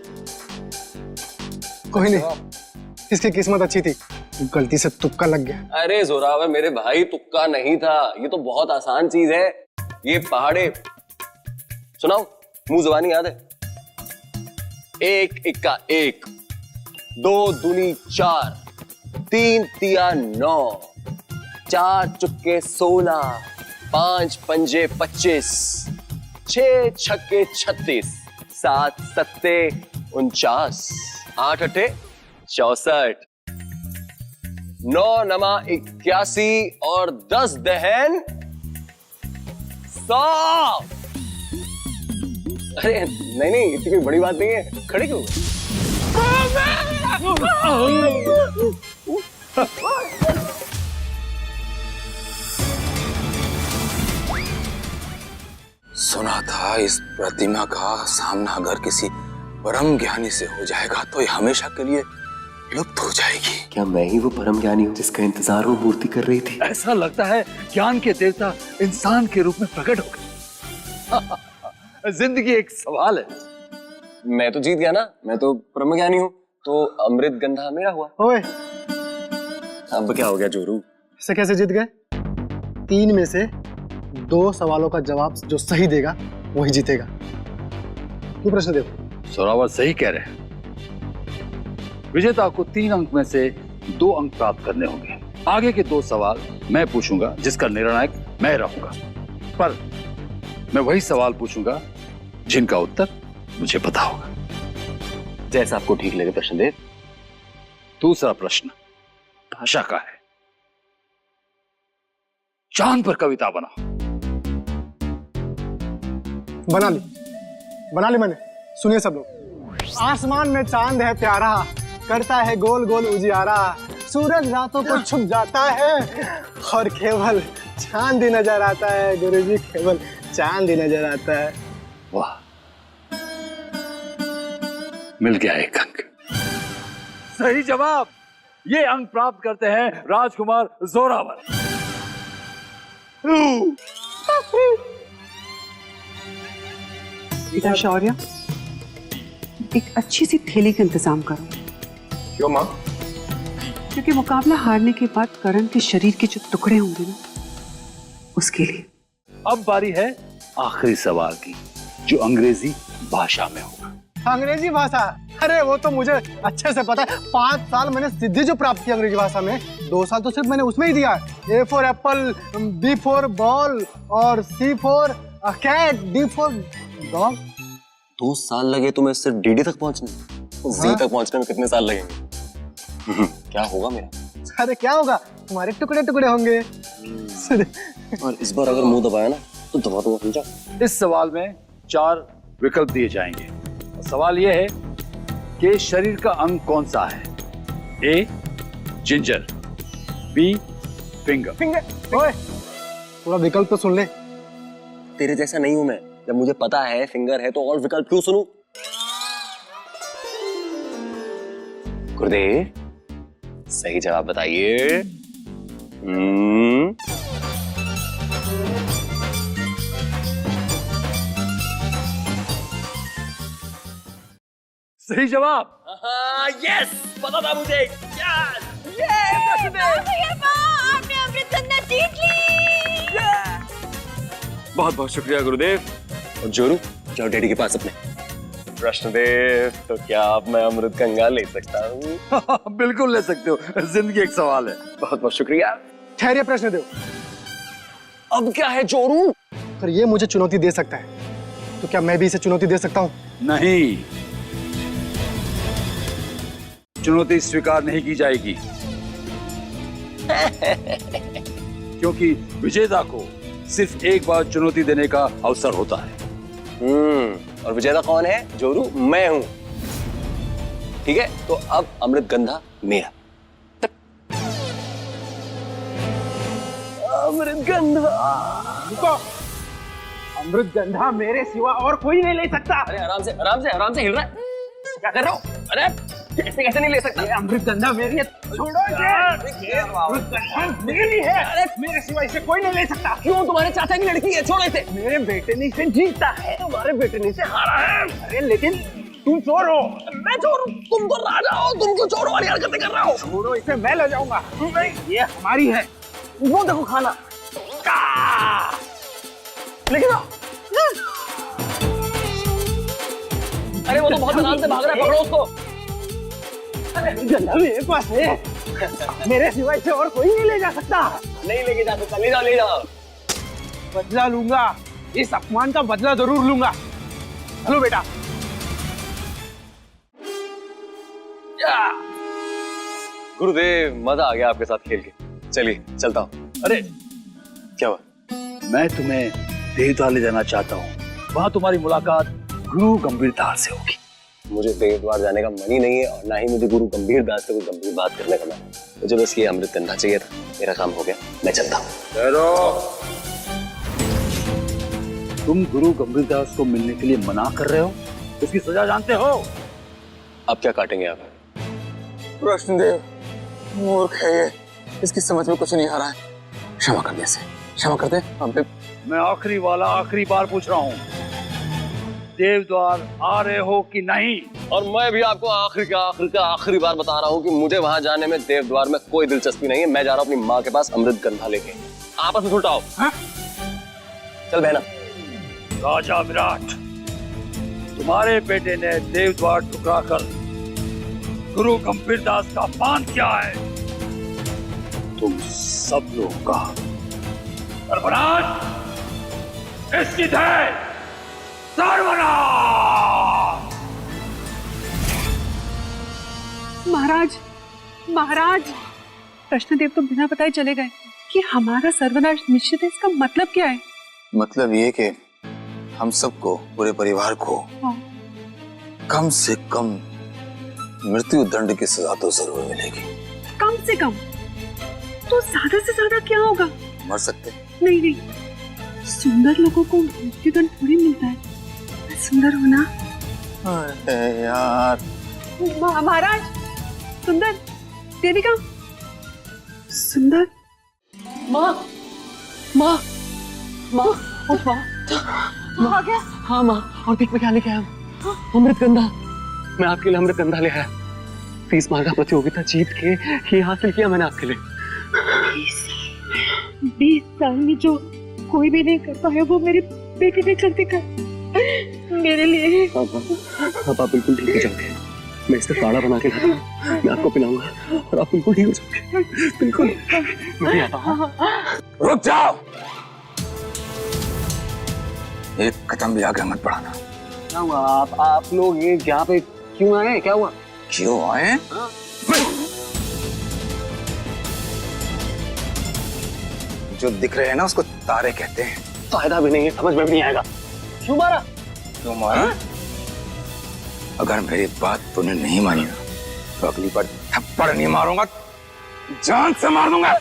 कोई नहीं, इसकी किस्मत अच्छी थी, गलती से तुक्का लग गया। अरे जोरावर मेरे भाई, तुक्का नहीं था, ये तो बहुत आसान चीज है। ये पहाड़े सुनाओ, मुंह जुबानी याद है? 1 इक्का 1, 2 दूनी 4, 3 तिया 9, 4 चुक्के 16, 5 पंजे 25, 6 छक्के 36, 7 सत्ते 49, 8 अठे 64, 9 नमा 81 और 10 दहन 100। अरे नहीं नहीं, इतनी कोई बड़ी बात नहीं है। खड़े क्यों? सुना था इस प्रतिमा का सामना अगर किसी परम ज्ञानी से हो जाएगा तो ये हमेशा के लिए लुप्त हो जाएगी। क्या मैं ही वो परम ज्ञानी हूँ जिसका इंतजार वो मूर्ति कर रही थी? ऐसा लगता है ज्ञान के देवता इंसान के रूप में प्रकट हो गए। जिंदगी एक सवाल है। मैं तो जीत गया ना, मैं तो ब्रह्म ज्ञानी हूँ, तो अमृत गंधा मेरा हुआ। ओए, अब क्या हो गया जोरू? इसे कैसे जीत गए? 3 में से 2 सवालों का जवाब जो सही देगा वही जीतेगा। ये प्रश्न देखो। जोरावर सही कह रहे हैं। विजेता को 3 अंक में से 2 अंक प्राप्त करने होंगे। आगे के 2 सवाल मैं पूछूंगा जिसका निर्णायक मैं रहूंगा, पर मैं वही सवाल पूछूंगा जिनका उत्तर मुझे पता होगा। जैसा आपको ठीक लगे प्रश्नदेव। दूसरा प्रश्न भाषा का है। चांद पर कविता बनाओ। बना ली मैंने। सुनिए सब लोग। आसमान में चांद है प्यारा, करता है गोल गोल उजियारा, सूरज रातों को छुप जाता है और केवल चांद ही नजर आता है गुरुजी, केवल चांद ही नजर आता है। वाह, मिल गया एक अंक। सही जवाब। ये अंक प्राप्त करते हैं राजकुमार जोरावर। बेटा शौर्य, एक अच्छी सी थैली का इंतजाम करो। क्यों माँ? क्योंकि मुकाबला हारने के बाद करण के शरीर के जो टुकड़े होंगे ना, उसके लिए। अब बारी है आखिरी सवाल की, जो अंग्रेजी भाषा में होगा। अंग्रेजी भाषा? अरे वो तो मुझे अच्छे से पता है। 5 साल मैंने सिद्धि जो प्राप्त की अंग्रेजी भाषा में, 2 साल तो सिर्फ मैंने उसमें ही दिया है। A for apple, B for ball और C for cat, D for dog. 2 साल लगे तुम्हें सिर्फ डीडी तक पहुंचने? जी तक पहुंचने में कितने साल लगेंगे? क्या होगा मेरा? अरे क्या होगा, तुम्हारे टुकड़े टुकड़े होंगे। और इस बार अगर मुंह दबाया ना तो दबा दूंगा, समझा? इस सवाल में 4 विकल्प दिए जाएंगे। सवाल यह है कि शरीर का अंग कौन सा है? ए जिंजर, बी फिंगर। फिंगर? ओए, पूरा विकल्प तो सुन ले। तेरे जैसा नहीं हूं मैं, जब मुझे पता है फिंगर है तो और विकल्प क्यों सुनूं? गुरुदेव, सही जवाब बताइए। सही जवाब। यस, पता था मुझे। यस, आपने अमृतगंधा जीत ली। बहुत बहुत शुक्रिया गुरुदेव। और जोरू, जाओ डैडी के पास अपने। कृष्णदेव, तो क्या अब मैं अमृतगंगा ले सकता हूँ? बिल्कुल ले सकते हो, जिंदगी एक सवाल है। बहुत बहुत शुक्रिया। ठहरिए प्रश्न दो। अब क्या है जोरू? अगर ये मुझे चुनौती दे सकता है तो क्या मैं भी इसे चुनौती दे सकता हूँ? नहीं, चुनौती स्वीकार नहीं की जाएगी। क्योंकि विजेता को सिर्फ एक बार चुनौती देने का अवसर होता है। और विजेता कौन है? जोरू, मैं हूं। ठीक है, तो अब अमृतगंधा मेरा। अमृतगंधा। अमृतगंधा मेरे सिवा और कोई नहीं ले सकता। अरे आराम से आराम से आराम से हिल रहा है। क्या कर रहा हूँ? अरे कैसे कैसे नहीं ले सकता? ये अमृतगंधा मेरी है। छोड़ो इसे। अमृतगंधा मेरी है। अरे मेरे सिवा इसे कोई नहीं ले सकता। क्यों? तुम्हारे चाचा की लड़की है, छोड़ो इसे। मेरे बेटे ने इसे जीता है, तुम्हारे बेटे ने इसे हारा है। अरे लेकिन तुम चोर हो। मैं चोर हूँ? तुम तो राजा हो, तुम क्यों चोर वाली हरकतें कर रहे हो? छोड़ो इसे, मैं ले जाऊंगा। ये हमारी है। वो देखो खाना। लेकिन अरे वो तो बहुत आराम से भाग रहा है, पकड़ो उसको। अरे गंधा मेरे पास है, मेरे सिवा इसे और कोई नहीं ले जा सकता। नहीं लेके जा सकता, ले जाओ ले जाओ। बदला लूंगा, इस अपमान का बदला जरूर लूंगा। चलो बेटा। गुरुदेव, मजा आ गया आपके साथ खेल के। चलिए चलता हूँ। अरे क्या हुआ? मैं तुम्हें देवद्वार ले जाना चाहता हूँ, वहां तुम्हारी मुलाकात गुरु गंभीरदास से होगी। मुझे देवद्वार जाने का मन ही नहीं है, और ना ही मुझे गुरु गंभीरदास से कोई गंभीर बात करने का मन है। मुझे बस ये अमृतगंधा चाहिए था। मेरा काम हो गया, मैं चलता हूँ। तुम गुरु गंभीरदास को मिलने के लिए मना कर रहे हो, उसकी सजा जानते हो? अब क्या काटेंगे आप? कृष्णदेव मूर्ख है ये, इसकी समझ में कुछ नहीं आ रहा है। क्षमा कर दे, क्षमा कर दे। मैं आखिरी वाला आखिरी बार पूछ रहा हूँ, देवद्वार आ रहे हो कि नहीं? और मैं भी आपको आखिरी बार बता रहा हूँ कि मुझे वहां जाने में, देवद्वार में कोई दिलचस्पी नहीं है। मैं जा रहा हूँ अपनी माँ के पास अमृतगंधा लेके। आपस में छुटाओ। चल बहना। राजा विराट, तुम्हारे बेटे ने देवद्वार टुकरा कर गुरु गंभीरदास का अपमान किया है। तुम सब लोगों का सर्वनाश निश्चित है। सर्वनाश। महाराज, महाराज, कृष्णदेव तो बिना बताए चले गए कि हमारा सर्वनाश निश्चित है। इसका मतलब क्या है? मतलब ये कि हम सबको, पूरे परिवार को कम से कम मृत्यु दंड की सजा तो जरूर मिलेगी। कम से कम तो ज्यादा से ज्यादा क्या होगा? मर सकते। नहीं नहीं, सुंदर लोगों को मृत्युदंड थोड़ी मिलता है। मैं सुंदर हूँ ना। अरे यार, महाराज सुंदर, देविका सुंदर, माँ माँ माँ आ गया। हाँ माँ, और देख मैं क्या लेके आया हूँ, अमृतगंधा। मैं आपके लिए अमृतगंधा ले आया। 30 मार का प्रतियोगिता जीत के ये हासिल किया मैंने आपके लिए। 20 साल में जो कोई भी नहीं कर पाया वो मेरे बेटे ने कर दिखाया मेरे लिए। अब आप बिल्कुल ठीक हो जाओगे। मैं इसका काढ़ा बना के लाता हूँ, मैं आपको पिलाऊंगा और आप बिल्कुल ठीक हो जाओगे। बिल्कुल। मैं भी आता हूँ। रुक जाओ, एक कदम भी आगे मत बढ़ाना। क्या हुआ? आप लोग ये यहाँ पे क्यों आए? क्या हुआ? क्यों आए? जो दिख रहे हैं ना उसको तारे कहते हैं। फायदा भी नहीं है, समझ में भी नहीं आएगा। क्यों मारा? क्यों मारा? अगर मेरी बात तूने नहीं मानी ना तो अगली बार थप्पड़ नहीं मारूंगा, जान से मार दूंगा।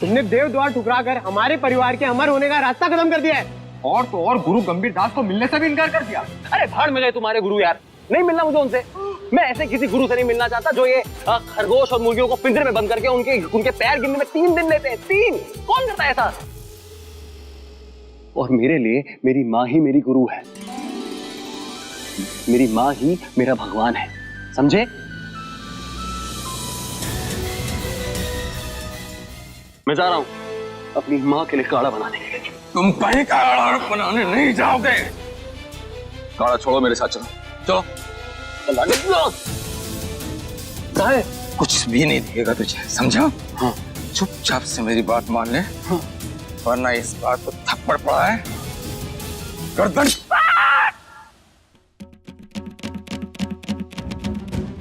तुमने देव द्वार ठुकरा कर हमारे परिवार के अमर होने का रास्ता खत्म कर दिया है। और तो और गुरु गंभीर दास को मिलने से भी इनकार कर दिया। अरे भाड़ में गए तुम्हारे गुरु यार, नहीं मिलना मुझे उनसे। मैं ऐसे किसी गुरु से नहीं मिलना चाहता जो ये खरगोश और मुर्गियों को पिंजरे में बंद करके उनके पैर गिनने में 3 दिन लेते हैं। 3 कौन करता है ऐसा? और मेरे लिए मेरी माँ ही मेरी गुरु है। मेरी माँ ही मेरा भगवान है, समझे? मैं जा रहा हूं अपनी माँ के लिए काढ़ा बनाने के लिए। तुम कहीं काढ़ा बनाने नहीं जाओगे। काढ़ा छोड़ो, मेरे साथ चलो। चलो। कुछ भी नहीं दिखेगा तुझे, समझा? हाँ। चुपचाप से मेरी बात मान ले, हाँ। वरना इस बात को थप्पड़ पड़ा है गर्दन।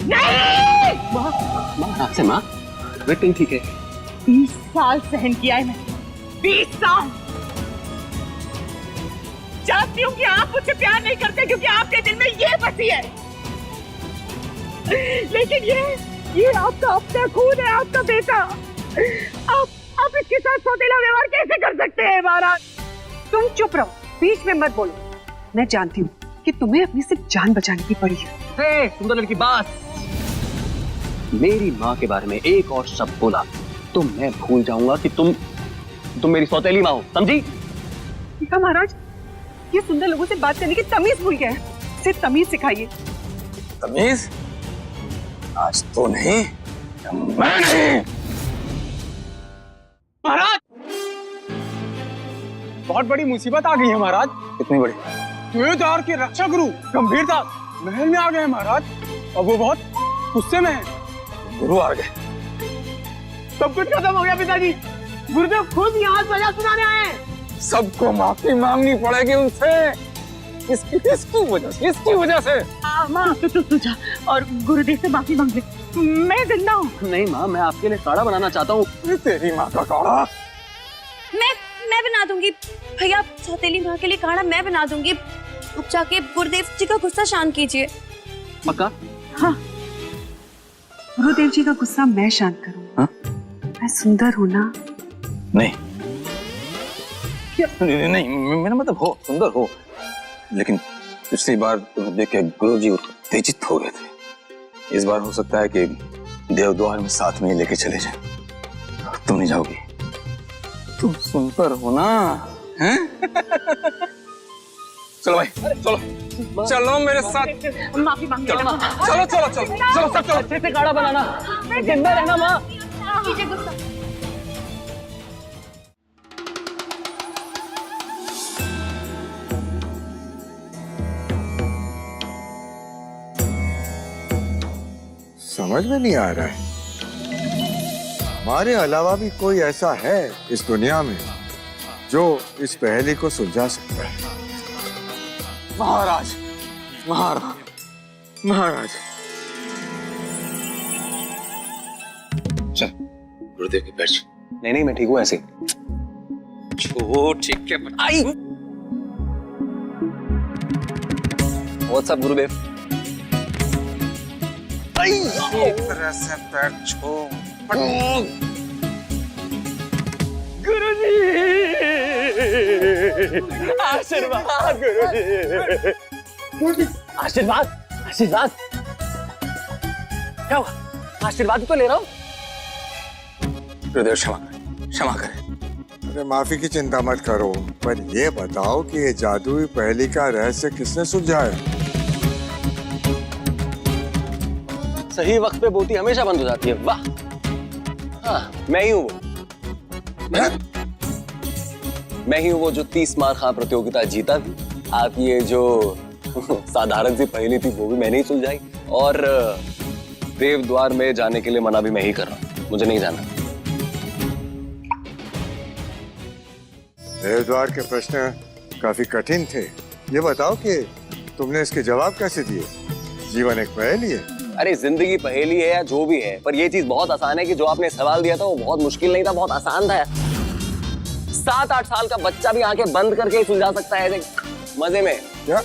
नहीं! माँ आपसे माँ, तबीयत नहीं ठीक है। 20 साल सहन किया है मैंने, 20 साल। जानती हूँ कि आप मुझसे प्यार नहीं करते क्योंकि आपके दिल में ये बसी है, लेकिन ये आपका अपना खून है, आपका बेटा। आप इसके साथ सौतेला व्यवहार कैसे कर सकते हैं महाराज? तुम चुप रहो, बीच में मत बोलो। मैं जानती हूँ कि तुम्हें अपनी सिर्फ जान बचाने की पड़ी है। सुंदर लड़की, बात। मेरी माँ के बारे में एक और शब्द बोला तो मैं भूल जाऊंगा कि तुम मेरी सौतेली माँ हो, समझी? ठीक है महाराज, ये सुंदर लोगों से बात करने की तमीज भूल गया है। सिर्फ तमीज सिखाइए। तमीज? आज तो नहीं, मैं नहीं। महाराज, बहुत बड़ी मुसीबत आ गई है महाराज। कितनी बड़ी? देवद्वार के रक्षा गुरु गंभीर दास महल में आ गए हैं महाराज, और वो बहुत गुस्से में है। गुरु आ गए? सब कुछ खत्म हो गया पिताजी। गुरुदेव खुद यहाँ सजा सुनाने आए हैं। सबको माफी मांगनी पड़ेगी उनसे। इसकी वजह से। माँ तू जा और गुरुदेव से माफी मांग ले। मैं जिंदा हूँ। नहीं माँ, मैं आपके लिए काढ़ा बनाना चाहता हूँ। तेरी माँ का काढ़ा? मैं बना दूंगी भैया, सौतेली माँ के लिए काढ़ा मैं बना दूंगी। अब जाके गुरुदेव जी का गुस्सा शांत कीजिए। पक्का? हाँ, गुरुदेव जी का गुस्सा मैं शांत करूँ। हाँ? मैं सुंदर हूँ ना? नहीं नहीं, मेरा मतलब हो, सुंदर हो, लेकिन पिछली बार तुम्हें देख के गुरुजी उत्तेजित हो गए थे। इस बार हो सकता है कि देवद्वार में साथ में ही लेके चले जाए। तुम नहीं जाओगी? तुम सुंदर हो ना, हैं? चलो भाई, चलो चलो मेरे साथ। माफी मांग चलो चलो चलो चलो चलो सब चलो। अच्छे से काढ़ा बनाना, जिंदा रहना माँ। कीजिए गुस्सा। समझ में नहीं आ रहा है, हमारे अलावा भी कोई ऐसा है इस दुनिया में जो इस पहेली को सुलझा सकता है? महाराज, महाराज, महाराज। चल गुरुदेव के पैर छू। नहीं, मैं ठीक हूँ ऐसे। छू, ठीक है। आई व्हाट्सअप गुरुदेव। एक तरह से पैर छू। गुरुजी आशीर्वाद, गुरुजी आशीर्वाद, आशीर्वाद। क्या हुआ? आशीर्वाद तो ले रहा हूँ। गुरुदेव क्षमा करें। अरे माफी की चिंता मत करो, पर ये बताओ कि ये जादुई पहेली का रहस्य किसने सुलझाया? सही वक्त पे बोती हमेशा बंद हो जाती है। वाह। हाँ, मैं ही हूँ वो। मैं ही हूँ वो जो 30 मार खा प्रतियोगिता जीता भी। आप ये जो साधारण सी पहेली थी वो भी मैंने ही सुलझाई, और देव द्वार में जाने के लिए मना भी मैं ही कर रहा हूँ। मुझे नहीं जाना। देवद्वार के प्रश्न काफी कठिन थे। ये बताओ कि तुमने इसके जवाब कैसे दिए? जीवन एक पहेली है। अरे जिंदगी पहेली है या जो भी है, पर ये चीज बहुत आसान है कि जो आपने सवाल दिया था वो बहुत मुश्किल नहीं था, बहुत आसान था। 7-8 साल का बच्चा भी आंखें बंद करके ही सुलझा सकता है मजे में। क्या?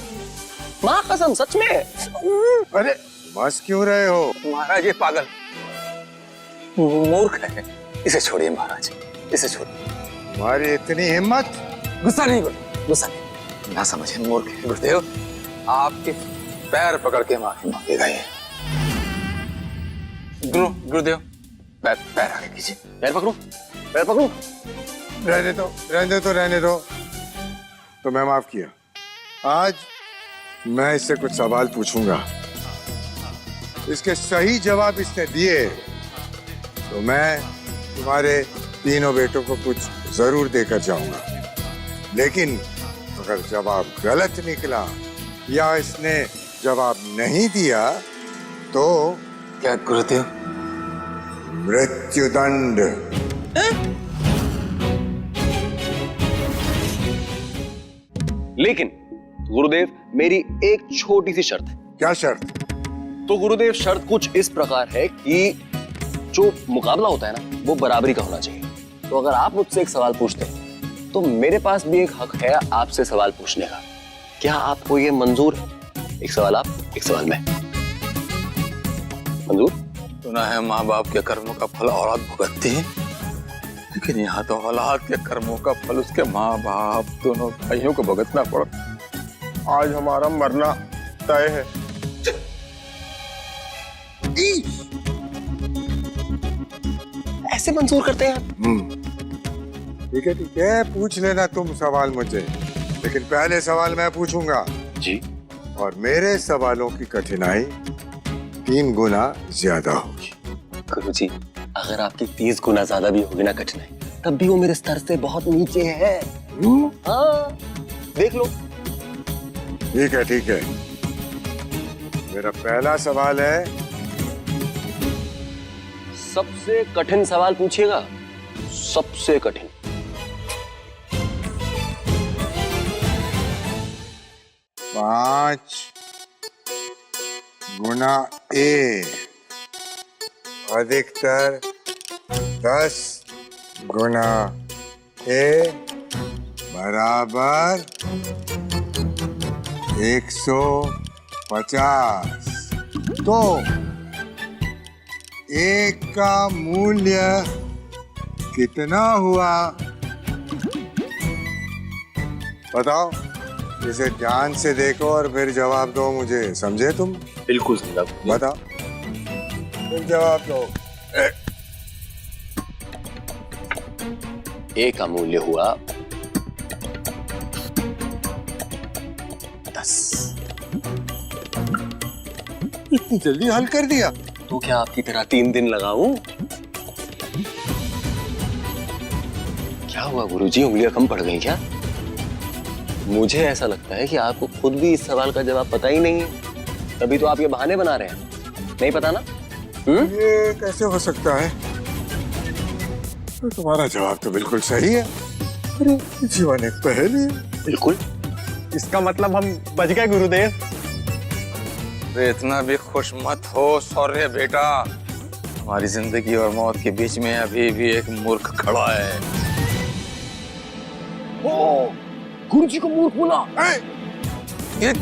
माँ कसम, सच में। अरे मस्त क्यों रहे हो? महाराज ये पागल मूर्ख है, इसे छोड़िए महाराज, इसे छोड़िए। तुम्हारी इतनी हिम्मत? गुस्सा नहीं, गुस्सा नहीं, ना समझे, मूर्ख है। गुरुदेव आपके पैर पकड़ के माफी मांगे गए हैं। गुरुदेव पैर आगे कीजिए। पैर पकड़ो, पैर पकड़ो। रहने दो, रहने दो, रहने दो। तो मैं माफ किया। आज मैं इससे कुछ सवाल पूछूंगा, इसके सही जवाब इसने दिए तो मैं तुम्हारे तीनों बेटों को कुछ जरूर देकर जाऊंगा। लेकिन अगर जवाब गलत निकला या इसने जवाब नहीं दिया तो क्या गुरुदेव? मृत्युदंड। लेकिन गुरुदेव मेरी एक छोटी सी शर्त है। क्या शर्त? तो गुरुदेव शर्त कुछ इस प्रकार है कि जो मुकाबला होता है ना वो बराबरी का होना चाहिए। तो अगर आप मुझसे एक सवाल पूछते हैं तो मेरे पास भी एक हक है आपसे सवाल पूछने का। क्या आपको ये मंजूर है? एक सवाल आप, एक सवाल मैं। मंजूर? सुना है माँ बाप के कर्मों का फल औलाद भुगतती है, लेकिन यहाँ तो औलाद के कर्मों का फल उसके माँ बाप दोनों भाइयों को भुगतना पड़ा। आज हमारा मरना तय है। ऐसे मंजूर करते हैं आप? ठीक है, ठीक है, पूछ लेना तुम सवाल मुझे, लेकिन पहले सवाल मैं पूछूंगा। जी। और मेरे सवालों की कठिनाई 3 गुना ज्यादा होगी। गुरुजी अगर आपकी 30 गुना ज्यादा भी होगी ना कठिनाई, तब भी वो मेरे स्तर से बहुत नीचे है। हाँ, देख लो। ठीक है, ठीक है। मेरा पहला सवाल है, सबसे कठिन सवाल पूछिएगा, सबसे कठिन। पांच गुना ए अधिकतर 10 गुना ए बराबर 150। तो एक का मूल्य कितना हुआ? बताओ, इसे ध्यान से देखो और फिर जवाब दो मुझे। समझे तुम? बिल्कुल समझा। बताओ, फिर जवाब दो। ए का मूल्य हुआ 10। इतनी जल्दी हल कर दिया? तो क्या आपकी तरह 3 दिन लगाऊं? क्या हुआ गुरुजी, उंगलियां कम पड़ गई क्या? मुझे ऐसा लगता है कि आपको खुद भी इस सवाल का जवाब पता ही नहीं है, तभी तो आप ये बहाने बना रहे हैं। नहीं पता ना? ये कैसे हो सकता है? तो तुम्हारा जवाब तो बिल्कुल सही है। अरे जीवन एक पहेली है। बिल्कुल। इसका मतलब हम बच गए गुरुदेव। इतना भी खुश मत हो सौर्य बेटा, हमारी जिंदगी और मौत के बीच में अभी भी एक मूर्ख खड़ा है। गुरुजी को मूर्ख बोला? ये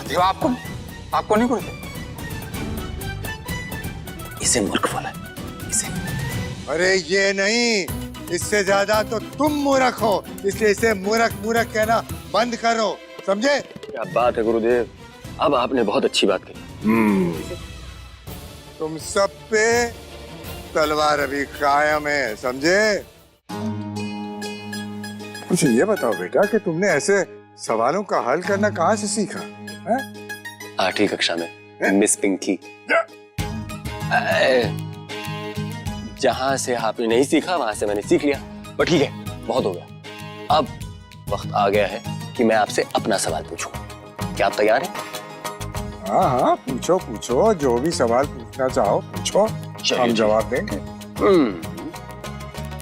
गुरुदेव आपको नहीं गुरुदेव? इसे मूर्ख बोला, इसे। अरे ये नहीं, इससे ज्यादा तो तुम मूर्ख हो, इसलिए इसे मूर्ख मूर्ख कहना बंद करो, समझे? क्या बात है गुरुदेव, अब आपने बहुत अच्छी बात कही। तुम सब पे तलवार अभी कायम है, समझे? मुझे ये बताओ बेटा कि तुमने ऐसे सवालों का हल करना कहाँ से सीखा है? 8वीं कक्षा में मिस पिंकी। जहां से आपने नहीं सीखा वहां से मैंने सीख लिया, पर ठीक है, बहुत हो गया। अब वक्त आ गया है कि मैं आपसे अपना सवाल पूछूं। क्या आप तैयार हैं? हाँ हाँ, पूछो पूछो, जो भी सवाल पूछना चाहो पूछो, हम जवाब देंगे।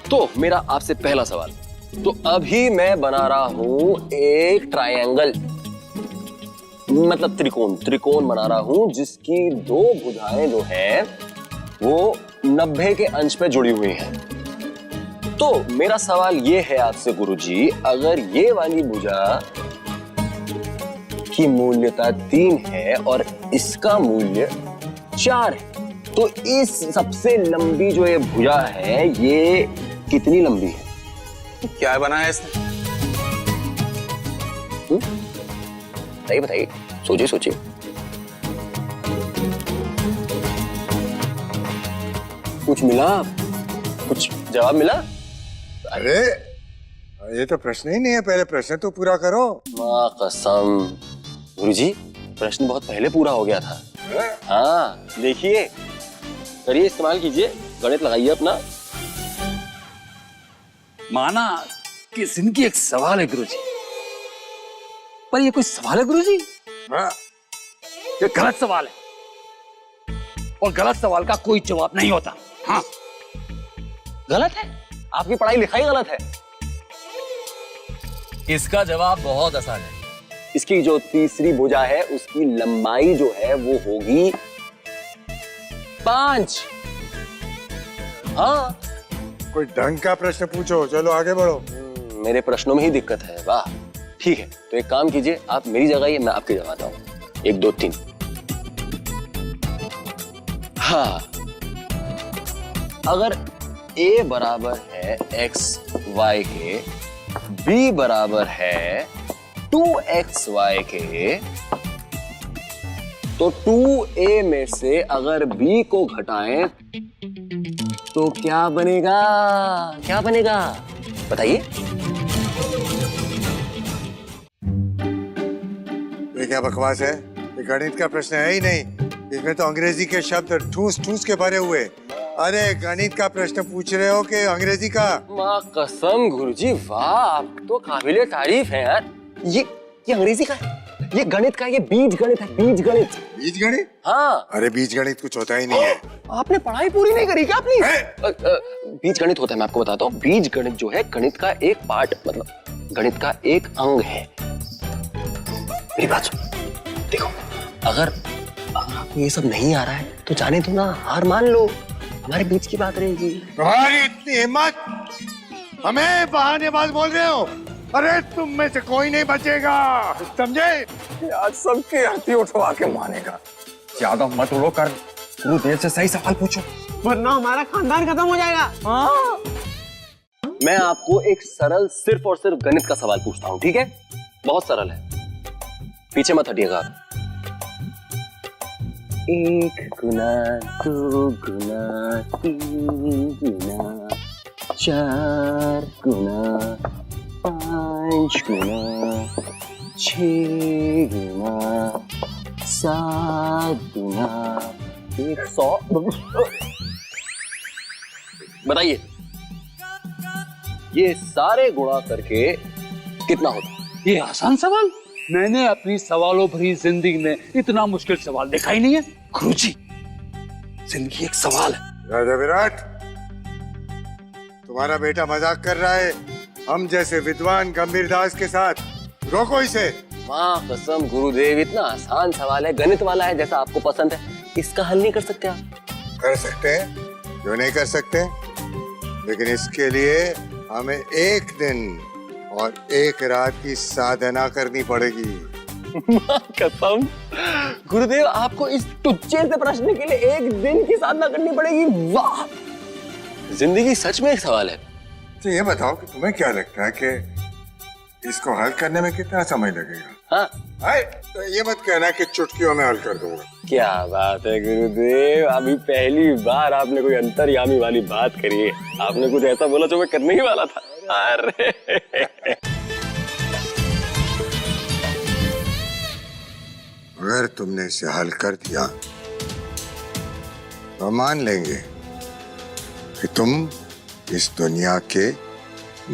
तो मेरा आपसे पहला सवाल, तो अभी मैं बना रहा हूं एक ट्रायंगल, मतलब त्रिकोण बना रहा हूं जिसकी 2 भुजाएं जो है वो 90 के अंश पे जुड़ी हुई हैं। तो मेरा सवाल ये है आपसे गुरुजी, अगर ये वाली भुजा की मूल्यता 3 है और इसका मूल्य 4 है, तो इस सबसे लंबी जो ये भुजा है ये कितनी लंबी है? क्या बनाया इसने? बताइए, सोचिए। कुछ मिला? कुछ जवाब मिला? अरे ये तो प्रश्न ही नहीं है, पहले प्रश्न तो पूरा करो। माँ कसम गुरुजी, प्रश्न बहुत पहले पूरा हो गया था। हाँ देखिए, करिए, इस्तेमाल कीजिए, गणित लगाइए अपना। माना कि जिंदगी एक सवाल है गुरुजी, पर ये कोई सवाल है गुरुजी? हाँ। ये गलत सवाल है, और गलत सवाल का कोई जवाब नहीं होता। हाँ, गलत है? आपकी पढ़ाई लिखाई गलत है? इसका जवाब बहुत आसान है। इसकी जो तीसरी भुजा है उसकी लंबाई जो है वो होगी 5। हाँ, कोई ढंग का प्रश्न पूछो, चलो आगे बढ़ो। मेरे प्रश्नों में ही दिक्कत है। वाह, ठीक है, तो एक काम कीजिए, आप मेरी जगह आइए, मैं आपकी जगह आता हूं। 1 2 3। हाँ, अगर a बराबर है xy के, b बराबर है 2xy के, तो 2a में से अगर b को घटाएं तो क्या बनेगा? बताइए। ये क्या बकवास है? ये गणित का प्रश्न है ही नहीं, इसमें तो अंग्रेजी के शब्द ठूस ठूस के भरे हुए। अरे गणित का प्रश्न पूछ रहे हो कि अंग्रेजी का? माँ कसम गुरुजी, वाह, आप तो काबिले तारीफ है यार। ये अंग्रेजी का है, ये गणित का, ये बीज गणित है, बीज गणित। बीज गणित? हाँ। अरे बीज गणित कुछ होता ही नहीं है। आपने पढ़ाई पूरी नहीं करी क्या अपनी? बीज गणित होता है, मैं आपको बताता हूँ। बीज गणित जो है गणित का एक पार्ट, मतलब गणित का एक अंग है। मेरी बात सुन, देखो, अगर आपको ये सब नहीं आ रहा है तो जाने दो ना, हार मान लो, हमारे बीच की बात रहेगी। तुम्हारी इतनी हिम्मत, हमें बहानेबाज बोल रहे हो? अरे तुम में से कोई नहीं बचेगा, समझे? आज सबकी हड्डी उठवा के मानेगा। ज्यादा मत उड़ो कर, गुरुदेव से सही सवाल पूछो, वरना हमारा खानदान खत्म हो जाएगा। हाँ। मैं आपको एक सरल सिर्फ और सिर्फ गणित का सवाल पूछता हूँ, ठीक है? बहुत सरल है, पीछे मत हटिएगा आप। 1 गुना 2 गुना 3 गुना 4 गुना 5 गुना 6 गुना 7 गुना 100। बताइए, ये सारे गुणा करके कितना होता? ये आसान सवाल, मैंने अपनी सवालों भरी जिंदगी में इतना मुश्किल सवाल देखा ही नहीं है। गुरुजी, जिंदगी एक सवाल है। राजा विराट, तुम्हारा बेटा मजाक कर रहा है हम जैसे विद्वान गंभीर दास के साथ, रोको इसे। माँ कसम गुरुदेव, इतना आसान सवाल है, गणित वाला है, जैसा आपको पसंद है, इसका हल नहीं कर सकते आप? कर सकते हैं, क्यों नहीं कर सकते, लेकिन इसके लिए हमें 1 दिन और 1 रात की साधना करनी पड़ेगी। मां कसम, गुरुदेव आपको इस टुच्चे से प्रश्न के लिए 1 दिन की साधना करनी पड़ेगी। वाह, जिंदगी सच में एक सवाल है। तो ये बताओ कि तुम्हें क्या लगता है कि इसको हल करने में कितना समय लगेगा? हाँ, तो ये मत कहना कि चुटकियों में हल कर दूंगा। क्या बात है गुरुदेव, अभी पहली बार आपने कोई अंतर्यामी वाली बात करी है। आपने कुछ ऐसा बोला जो मैं करने ही वाला था। अरे अगर तुमने इसे हल कर दिया तो मान लेंगे कि तुम इस दुनिया के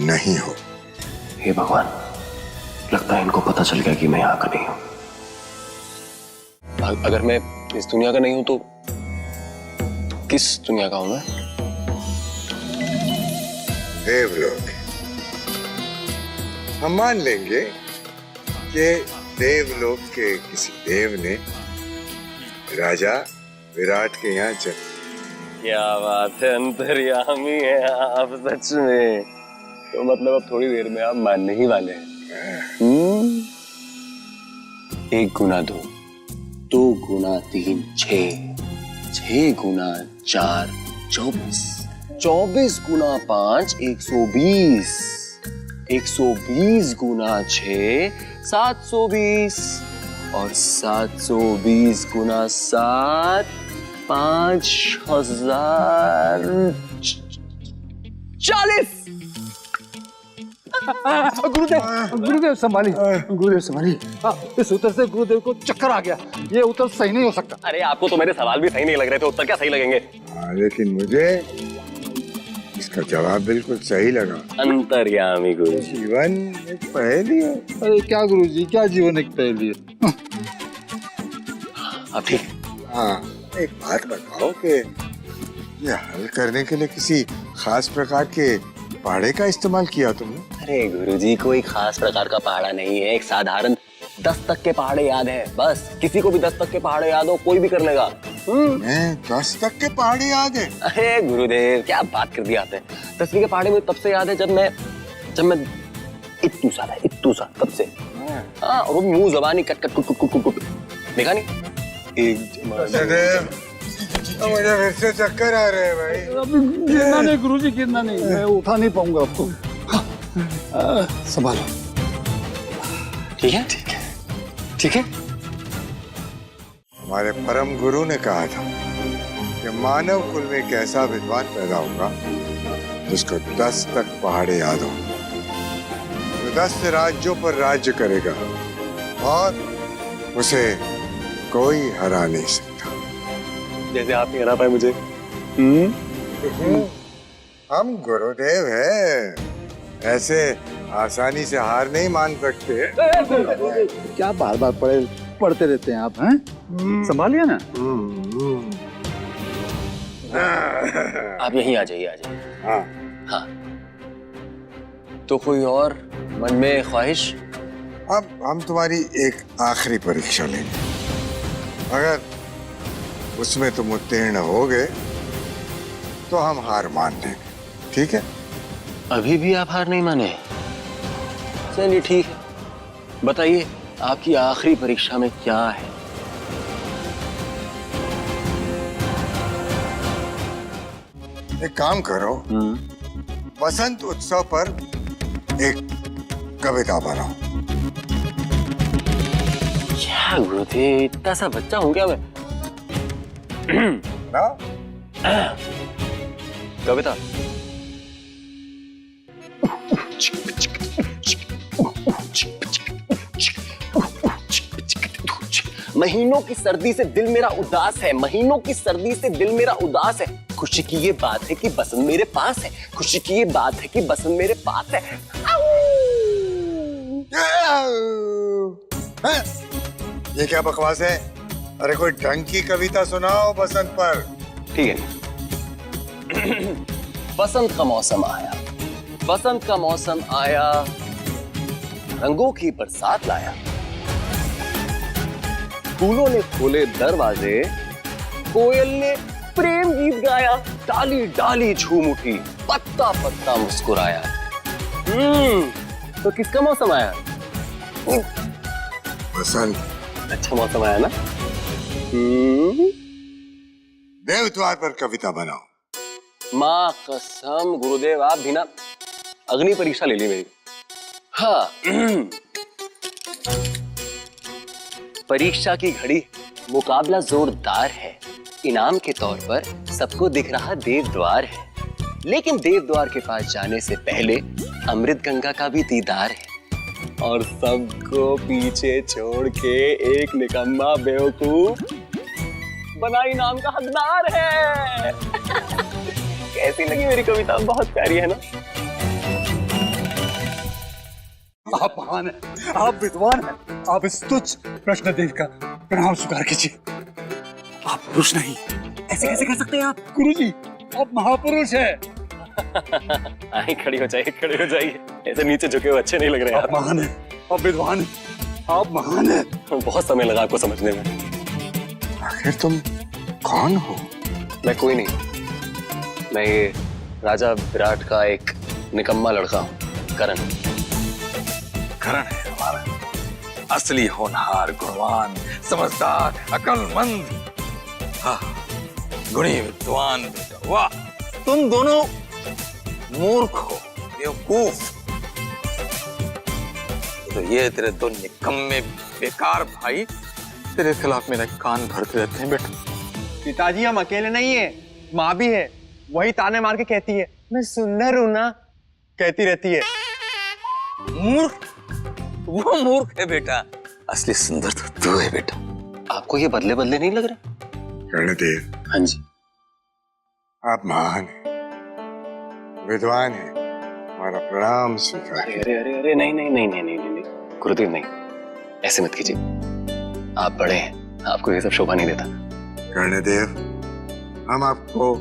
नहीं हो। हे भगवान, लगता है इनको पता चल गया कि मैं यहाँ का नहीं हूँ। अगर मैं इस दुनिया का नहीं हूं तो किस दुनिया का हूं मैं? देवलोक। हम मान लेंगे कि देवलोक के किसी देव ने राजा विराट के यहाँ जन्म। क्या बात है, अंतर्यामी है आप सच में। तो मतलब अब थोड़ी देर में आप मानने ही वाले हैं। 1 गुना 2, 2 गुना 3 6, 6 गुना 4 24, 24 गुना 5 120, 120 गुना 6 720 और 720 गुना 7 5040। गुरुदेव संभाली, गुरुदेव संभाली। इस उत्तर से गुरुदेव को चक्कर आ गया। ये उत्तर सही नहीं हो सकता। अरे आपको तो मेरे सवाल भी सही नहीं लग रहे थे, उत्तर क्या सही लगेंगे? लेकिन मुझे इसका जवाब बिल्कुल सही लगा। अंतर्यामी गुरु। जीवन एक पहेली है। अरे क्या गुरुजी, क्या जीवन एक पहेली है। अब ठीक। हाँ, एक बात बताओ कि ये हल करने के लिए किसी खास प्रकार के पहाड़े का इस्तेमाल किया तुमने? अरे गुरुजी, कोई खास प्रकार का पहाड़ा नहीं है, एक साधारण 10 तक के पहाड़े याद है बस। किसी को भी 10 तक के पहाड़े याद हो, कोई भी कर लेगा। 10 तक के पहाड़े याद है? अरे गुरुदेव क्या बात कर दी आपने। 10वीं के पहाड़े में तब से याद है जब मैं इत्तू सा था, इत्तू सा, तब से। हाँ, और वो मुंह जबानी कट कट कुट कुट कुट, देखा नहीं? मुझे फिर से चक्कर आ रहे हैं भाई। गिरना नहीं गुरुजी, गिरना नहीं, मैं उठा नहीं पाऊंगा आपको। संभालो। ठीक है, ठीक है, ठीक है। हमारे परम गुरु ने कहा था कि मानव कुल में एक ऐसा विद्वान पैदा होगा जिसको 10 तक पहाड़े याद हो, जो 10 राज्यों पर राज्य करेगा और उसे कोई हरा नहीं सकता। जैसे आप नहीं हरा पाए मुझे। हम गुरुदेव हैं, ऐसे आसानी से हार नहीं मान सकते। क्या बार बार पढ़ते रहते हैं आप, हैं? संभालिए ना। आप यहीं आ जाइए, आ जाइए। हाँ हाँ, तो कोई और मन में ख्वाहिश? अब हम तुम्हारी एक आखिरी परीक्षा लेंगे। अगर उसमें तुम उत्तीर्ण हो गए तो हम हार मान लेंगे, ठीक है? अभी भी आप हार नहीं माने? चलिए ठीक है, बताइए आपकी आखिरी परीक्षा में क्या है? एक काम करो, बसंत उत्सव पर एक कविता बनाओ। क्या गुरुदेव, इतना सा बच्चा हूं क्या मैं? ना? कविता। महीनों की सर्दी से दिल मेरा उदास है, महीनों की सर्दी से दिल मेरा उदास है। खुशी की ये बात है कि बसंत मेरे पास है, खुशी की ये बात है कि बसंत मेरे पास है। ये क्या बकवास है? अरे कोई ढंग की कविता सुनाओ बसंत पर। ठीक है। बसंत का मौसम आया, बसंत का मौसम आया, रंगों की बरसात लाया। फूलों ने खोले दरवाजे, कोयल ने प्रेम गीत गाया, डाली डाली झूम उठी, पत्ता पत्ता मुस्कुराया। तो किसका मौसम आया? बसंत। अच्छा मौसम आया ना। देव द्वार पर कविता बनाओ। माँ कसम गुरुदेव, आप भी ना अग्नि परीक्षा ले ली मेरी। हाँ परीक्षा की घड़ी, मुकाबला जोरदार है। इनाम के तौर पर सबको दिख रहा देव द्वार है, लेकिन देव द्वार के पास जाने से पहले अमृत गंगा का भी दीदार है। और सबको पीछे छोड़ के एक निकम्मा बेवकूफ बना इनाम का हकदार है। कैसी लगी मेरी कविता? बहुत प्यारी है ना? आप महान हैं, आप विद्वान हैं, आप इस तुच्छ कृष्णदेव का प्रणाम स्वीकार कीजिए। आप पुरुष नहीं। ऐसे कैसे कर सकते हैं आप? गुरुजी, आप महापुरुष हैं। आए खड़ी हो जाइए, खड़ी हो जाइए। ऐसे नीचे झुके हुए अच्छे नहीं लग रहे हैं आप महान हैं, आप विद्वान हैं, आप महान हैं। बहुत समय लगा आपको समझने में। आखिर तुम कौन हो? मैं कोई नहीं, मैं ये राजा विराट का एक निकम्मा लड़का हूँ, करण। करण है हमारा असली होनहार, गुणवान, समझदार, अक्लमंद, हाँ, गुणी विद्वान बेटा। वाह, तुम दोनों मूर्ख हो, बेवकूफ। तो ये तेरे दो निकम्मे बेकार भाई तेरे खिलाफ मेरा कान भरते रहते हैं बेटा। पिताजी हम अकेले नहीं है, माँ भी है। वही ताने मार के कहती है मैं सुंदर हूं ना, कहती रहती है। मूर्ख, वो मूर्ख है बेटा, असली सुंदर तो तू है बेटा। आपको ये बदले बदले नहीं लग रहे? कर्णदेव, हाँ जी। आप महान हैं, विद्वान हैं, हमारा प्रणाम स्वीकार। अरे अरे अरे अरे नहीं नहीं नहीं नहीं नहीं नहीं, गुरुदेव नहीं, ऐसे मत कीजिए। आप बड़े हैं, आपको ये सब शोभा नहीं देता। कर्णदेव, हम आपको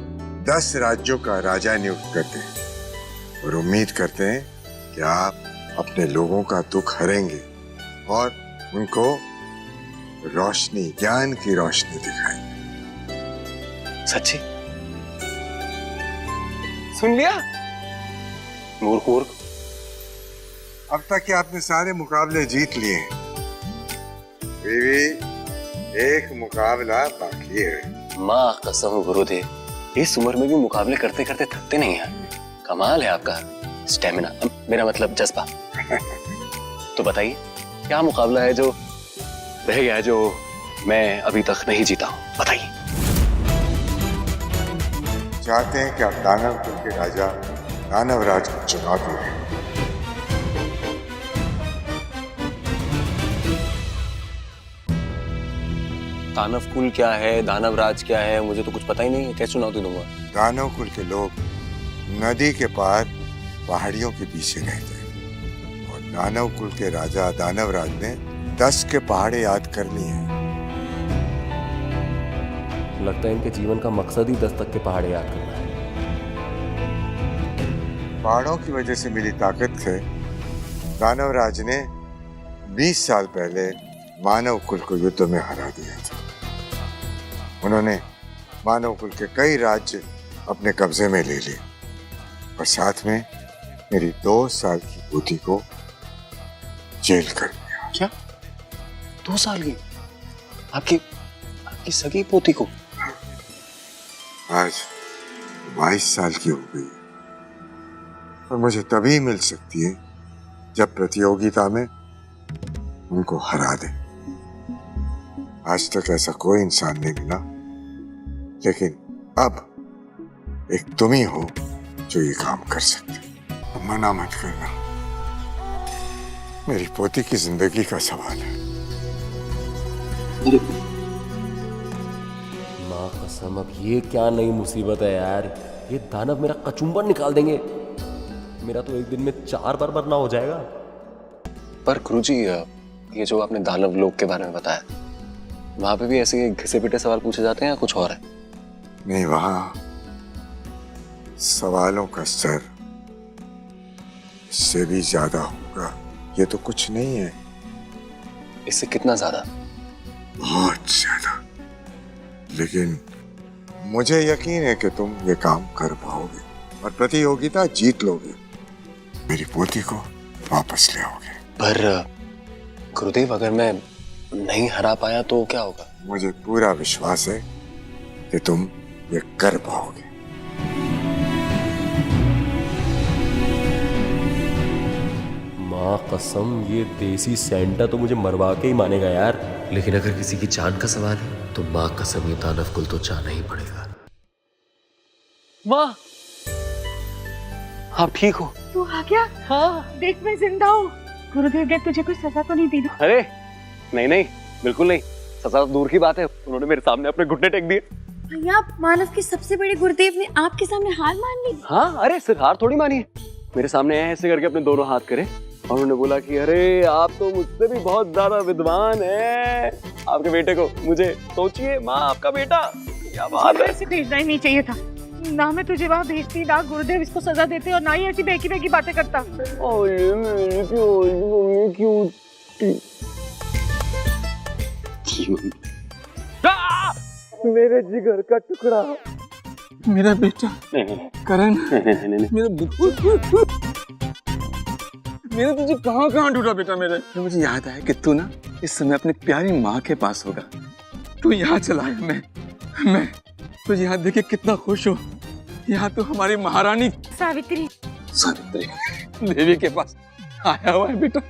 10 राज्यों का राजा नियुक्त करते हैं और उम्मीद करते हैं कि आप अपने लोगों का दुख हरेंगे और उनको रोशनी, ज्ञान की रोशनी दिखाएंगे। सच्ची? सुन लिया? मूर्ख मूर्ख। अब तक के आपने सारे मुकाबले जीत लिए हैं, बीवी एक मुकाबला बाकी है। माँ कसम गुरुदेव, इस उम्र में भी मुकाबले करते करते थकते नहीं हैं। कमाल है आपका स्टेमिना, मेरा मतलब जज्बा। तो बताइए क्या मुकाबला है जो रह गया है, जो मैं अभी तक नहीं जीता हूँ? बताइए। चाहते हैं कि आप दानव कुल के राजा दानवराज को चुनौती दें। दानव कुल क्या है, दानव राज क्या है, मुझे तो कुछ पता ही नहीं है। कैसे चुनौती दूंगा? दानव कुल के लोग नदी के पार पहाड़ियों के पीछे रहते हैं और दानव कुल के राजा दानवराज ने 10 के पहाड़े याद कर लिए हैं। लगता है इनके जीवन का मकसद ही 10 तक के पहाड़े याद करना है। पहाड़ों की वजह से मिली ताकत से दानवराज ने 20 साल पहले मानव कुल को युद्ध में हरा दिया था। उन्होंने मानव कुल के कई राज्य अपने कब्जे में ले लिए और साथ में मेरी 2 साल की पोती को जेल कर दिया। क्या? 2 साल की? आपकी सगी पोती को? आज 22 साल की हो गई और मुझे तभी मिल सकती है जब प्रतियोगिता में उनको हरा दे। आज तक ऐसा कोई इंसान नहीं मिला, लेकिन अब एक तुम ही हो जो ये काम कर सकते। मना मत करना, मेरी पोती की जिंदगी का सवाल है। माँ कसम, अब ये क्या नई मुसीबत है यार। ये दानव मेरा कचुम्बर निकाल देंगे। मेरा तो एक दिन में 4 बार मरना हो जाएगा। पर गुरुजी, ये जो आपने दानव लोक के बारे में बताया, वहां पे भी ऐसे घिसे पिटे सवाल पूछे जाते हैं या कुछ और है? नहीं, वहां सवालों का स्तर इससे भी ज्यादा होगा। ये तो कुछ नहीं है। इससे कितना ज्यादा? बहुत ज्यादा। लेकिन मुझे यकीन है कि तुम ये काम कर पाओगे और प्रतियोगिता जीत लोगे। मेरी पोती को वापस ले आओगे। पर गुरुदेव, अगर मैं नहीं हरा पाया तो क्या होगा? मुझे पूरा विश्वास है कि तुम ये कर पाओगे। माँ कसम, ये देसी सेंटा तो मुझे मरवा के ही मानेगा यार। लेकिन अगर किसी की जान का सवाल है तो माँ कसम, ये दानव कुल तो जाना ही पड़ेगा। माँ, आप ठीक हो? तू आ गया? हाँ। देख मैं जिंदा हूँ। गुरुदेव ने तुझे कोई सजा तो नहीं दी ना? अरे नहीं, बिल्कुल नहीं। सजा तो दूर की बात है, उन्होंने मेरे सामने अपने घुटने टेक दिए। भैया, मानव के सबसे बड़े गुरुदेव ने आपके सामने हार मान ली। हाँ, अरे सिर्फ हार थोड़ी मानी है, मेरे सामने ऐसे करके अपने दोनों हाथ करे और उन्होंने बोला कि अरे आप तो मुझसे भी बहुत ज्यादा विद्वान हैं, आपके बेटे को मुझे सोचिए माँ, आपका बेटा। क्या बात है। ऐसे भेजना ही नहीं चाहिए था ना। मैं तुझे वहाँ भेजती ना गुरुदेव इसको सजा देते और ना ही ऐसी बेकी बातें करता। मेरे जिगर का टुकड़ा, मेरा बेटा करण, मेरा मेरा तुझे कहाँ ढूंढा बेटा मेरे। तो मुझे याद आया कि तू ना इस समय अपनी प्यारी माँ के पास होगा। तू यहाँ चला है, मैं तुझे यहाँ देखे कितना खुश हूँ। यहाँ तो हमारी महारानी सावित्री देवी के पास आया हुआ है बेटा।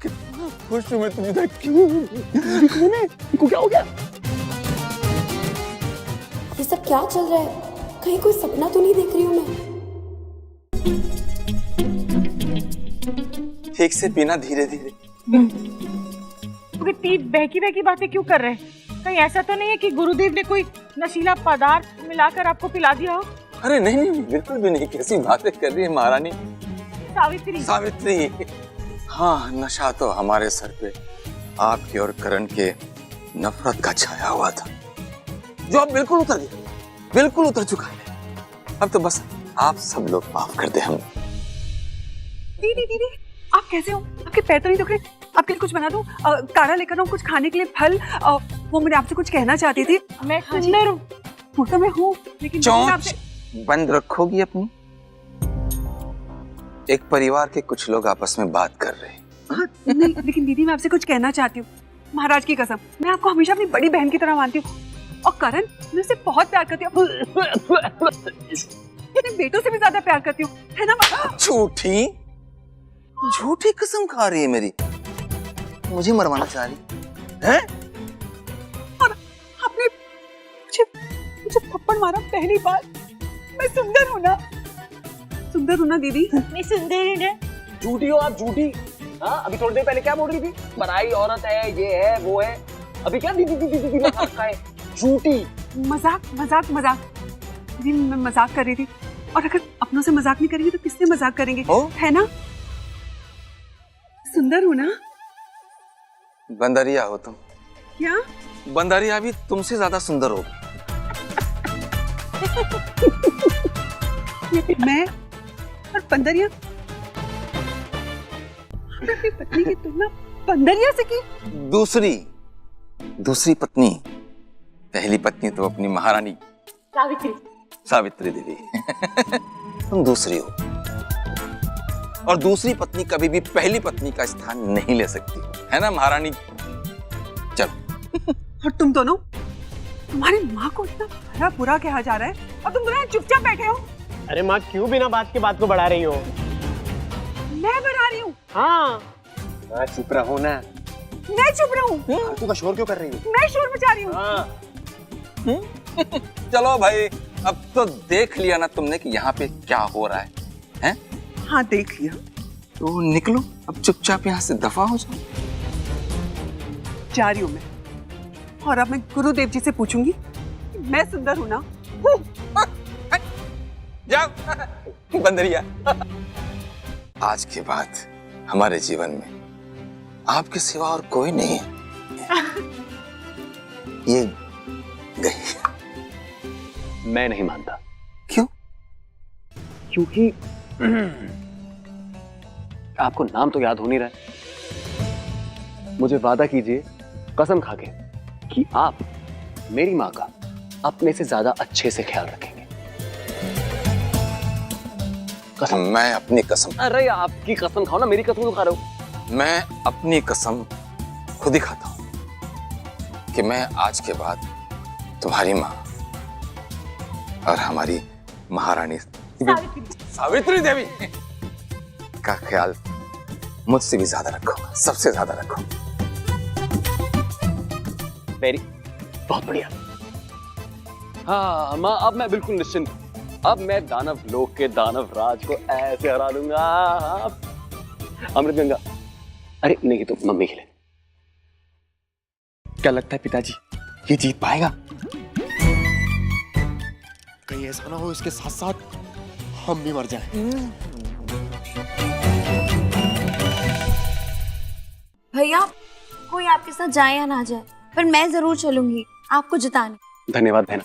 कितना खुश हूँ मैं तुझे देख के। क्या हो गया? ये सब क्या चल रहा है? कहीं कोई सपना तो नहीं देख रही हूँ मैं? ठीक से पीना, धीरे धीरे। बहकी बातें क्यों कर रहे हैं? कहीं ऐसा तो नहीं है कि गुरुदेव ने कोई नशीला पदार्थ मिलाकर आपको पिला दिया हो? अरे नहीं, बिल्कुल भी नहीं। कैसी बातें कर रही है महारानी। सावित्री। हाँ, नशा तो हमारे सर पे आपके और करण के नफरत का छाया हुआ था, जो अब बिल्कुल उतर गया, बिल्कुल उतर चुका है। अब तो बस आप सब लोग माफ कर दे हम। दीदी, आप कैसे हो? आपके पैर तो नहीं दुख रहे? आपके लिए कुछ बना दूं? काढ़ा लेकर आऊं, कुछ खाने के लिए, फल? वो मैंने आपसे कुछ कहना चाहती थी। मैं सुंदर हूँ, वो तो मैं हूँ, लेकिन चोंच बंद रखोगी अपनी। एक परिवार के कुछ लोग आपस में बात कर रहे हैं। नहीं, लेकिन दीदी मैं आपसे कुछ कहना चाहती हूँ। महाराज की कसम, मैं आपको हमेशा अपनी बड़ी बहन की तरह मानती हूँ और करण, मैं उससे बहुत प्यार करती हूँ। अपने बेटों से भी ज्यादा प्यार करती हूँ, है ना? झूठी कसम खा रही है मेरी। मुझे मरवाना चाह रही है? और आपने मुझे थप्पड़ मारा पहली बार। मैं सुंदर हूँ ना दीदी? मैं सुंदर हूँ ना? झूठी हो आप, झूठी। हाँ, अभी थोड़ी देर पहले क्या बोल रही थी? बनाई औरत है, ये है, वो है। अभी क्या दीदी रखा है? झूठी। मजाक। जी मैं मजाक कर रही थी, और अगर अपनों से मजाक नहीं करेंगे तो किससे मजाक करेंगे? है ना? सुंदर हूँ ना? बंदरिया हो तुम। क्या? बंदरिया भी तुमसे ज्यादा सुंदर हो। मैं और बंदरिया? अपनी पत्नी की तुलना बंदरिया से की? दूसरी पत्नी। पहली पत्नी तो अपनी महारानी सावित्री देवी। तुम दूसरी हो, और दूसरी पत्नी कभी भी पहली पत्नी का स्थान नहीं ले सकती, है ना महारानी? चलो। और तुम दोनों, तुम्हारी माँ को इतना भला बुरा कहा जा रहा है और तुम दोनों चुपचाप बैठे हो। अरे माँ, क्यों बिना बात के बात को बढ़ा रही हो? मैं बढ़ा रही हूँ? हाँ। चुप रहो ना। मैं चुप रहूं? तू का शोर क्यों कर रही है? मैं शोर मचा रही हूँ। हाँ। चलो भाई, अब तो देख लिया ना तुमने कि यहाँ पे क्या हो रहा है, हैं? हाँ, देख लिया। तो निकलो अब, चुपचाप यहाँ से दफा हो जाओ। जा रही हूँ मैं, और अब मैं गुरुदेव जी से पूछूंगी मैं सुंदर हूँ ना? जाओ बंदरिया। आज के बाद हमारे जीवन में आपके सिवा और कोई नहीं है। ये गई। मैं नहीं मानता। क्यों? क्योंकि आपको नाम तो याद हो नहीं रहा है। मुझे वादा कीजिए कसम खा के कि आप मेरी माँ का अपने से ज्यादा अच्छे से ख्याल रखेंगे। कसम। मैं अपनी कसम। अरे आपकी कसम खाओ ना, मेरी कसम क्यों खा रहे हो? मैं अपनी कसम खुद ही खाता हूँ। कि मैं आज के बाद तुम्हारी माँ और हमारी महारानी सावित्री देवी का ख्याल मुझसे भी ज्यादा रखूंगा, सबसे ज्यादा रखूंगा। वेरी बहुत बढ़िया। हाँ माँ, अब मैं बिल्कुल निश्चिंत। अब मैं दानव लोक के दानव राज को ऐसे हरा दूंगा। अमृत गंगा, अरे नहीं तो मम्मी के लिए। क्या लगता है पिताजी, ये जीत पाएगा? कहीं ऐसा ना हो इसके साथ साथ हम भी मर जाएं। भैया कोई आपके साथ जाए या ना जाए, पर मैं जरूर चलूंगी आपको जिताने। धन्यवाद बहना।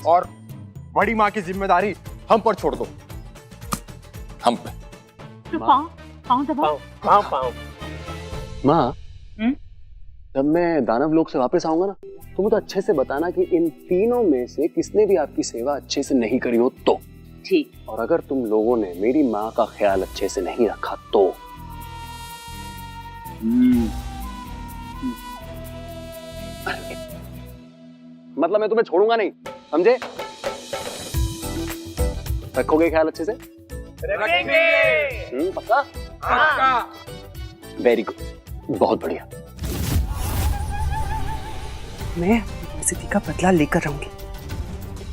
और बड़ी माँ की जिम्मेदारी हम पर छोड़ दो। हम पे। तो पाँव दबाओ। पाँव। माँ, जब मैं दानव लोक से वापस आऊंगा ना, तो मुझे अच्छे से बताना कि इन तीनों में से किसने भी आपकी सेवा अच्छे से नहीं करी हो तो। ठीक। और अगर तुम लोगों ने मेरी माँ का ख्याल अच्छे से नहीं रखा तो। मतलब मैं तुम्हें छोड़ूंगा नहीं, समझे? रखोगे ख्याल अच्छे से? रखेंगे। पक्का? हाँ। वेरी गुड, बहुत बढ़िया। मैं स्थिति का बदला लेकर रहूंगी।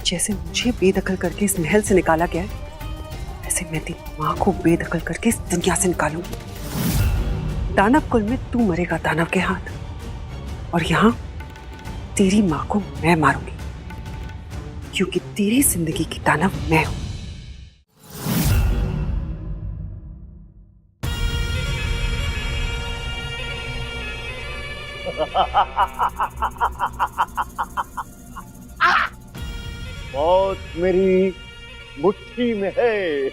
जैसे मुझे बेदखल करके इस महल से निकाला गया है, वैसे मैं तेरी माँ को बेदखल करके इस दुनिया से निकालूंगी। दानव कुल में तू मरेगा दानव के हाथ, और यहाँ तेरी माँ को मैं मारूंगी, क्योंकि तेरी जिंदगी की दानव मैं हूं। मौत मेरी मुट्ठी में है।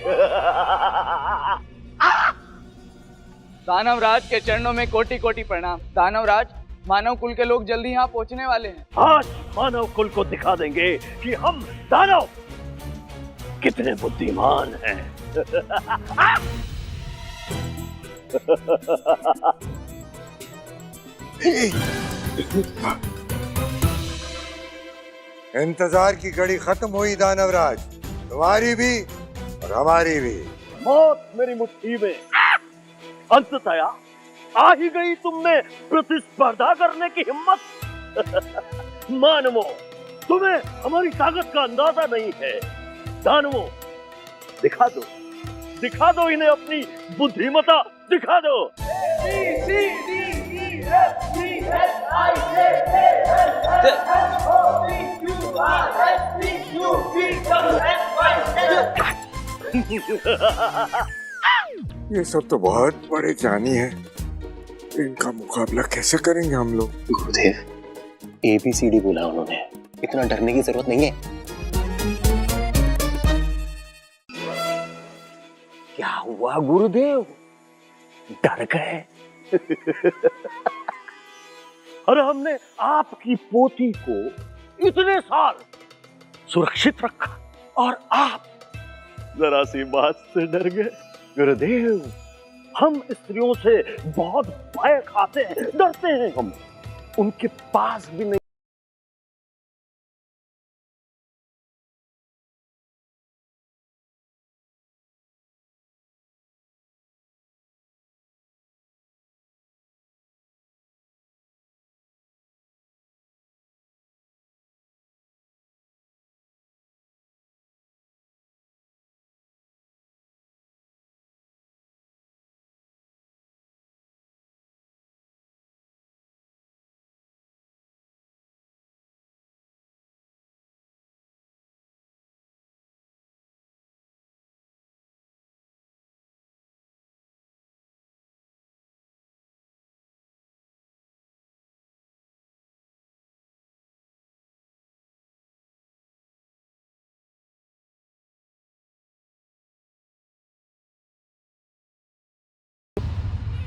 दानवराज के चरणों में कोटि कोटि प्रणाम। दानवराज, मानव कुल के लोग जल्दी यहाँ पहुँचने वाले हैं। आज मानव कुल को दिखा देंगे कि हम दानव कितने बुद्धिमान हैं। इंतजार की घड़ी खत्म हुई दानवराज, तुम्हारी भी और हमारी भी। मौत मेरी मुट्ठी में। अंततया आ ही गई तुमने प्रतिस्पर्धा करने की हिम्मत। मानवो, तुम्हें हमारी ताकत का अंदाजा नहीं है। दानवो, दिखा दो इन्हें अपनी बुद्धिमता दिखा दो। ये सब तो बहुत बड़े ज्ञानी हैं, इनका मुकाबला कैसे करेंगे हम लोग? गुरुदेव, ABCD बोला उन्होंने, इतना डरने की जरूरत नहीं है। क्या हुआ गुरुदेव, डर गए? अरे हमने आपकी पोती को इतने साल सुरक्षित रखा और आप जरा सी बात से डर गए। गुरुदेव, हम स्त्रियों से बहुत भय खाते हैं, डरते हैं, हम उनके पास भी नहीं।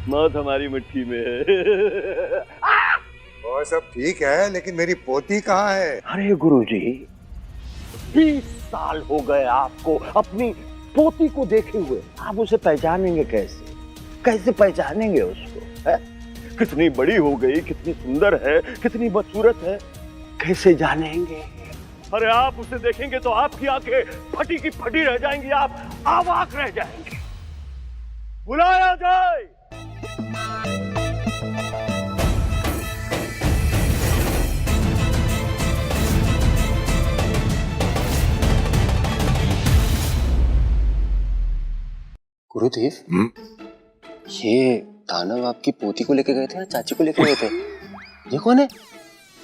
मौत हमारी मुट्ठी में है। वो सब ठीक है, लेकिन मेरी पोती कहाँ है? अरे गुरुजी, 20 साल हो गए आपको अपनी पोती को देखे हुए, आप उसे पहचानेंगे कैसे? कैसे पहचानेंगे उसको है? कितनी बड़ी हो गई, कितनी सुंदर है, कितनी बदसूरत है, कैसे जानेंगे? अरे आप उसे देखेंगे तो आपकी आंखें फटी की फटी रह जाएंगी, आप अवाक रह जाएंगे। बुलाया जाए। गुरुदेव, ये दानव आपकी पोती को लेके गए थे या चाची को लेके गए थे? ये कौन है?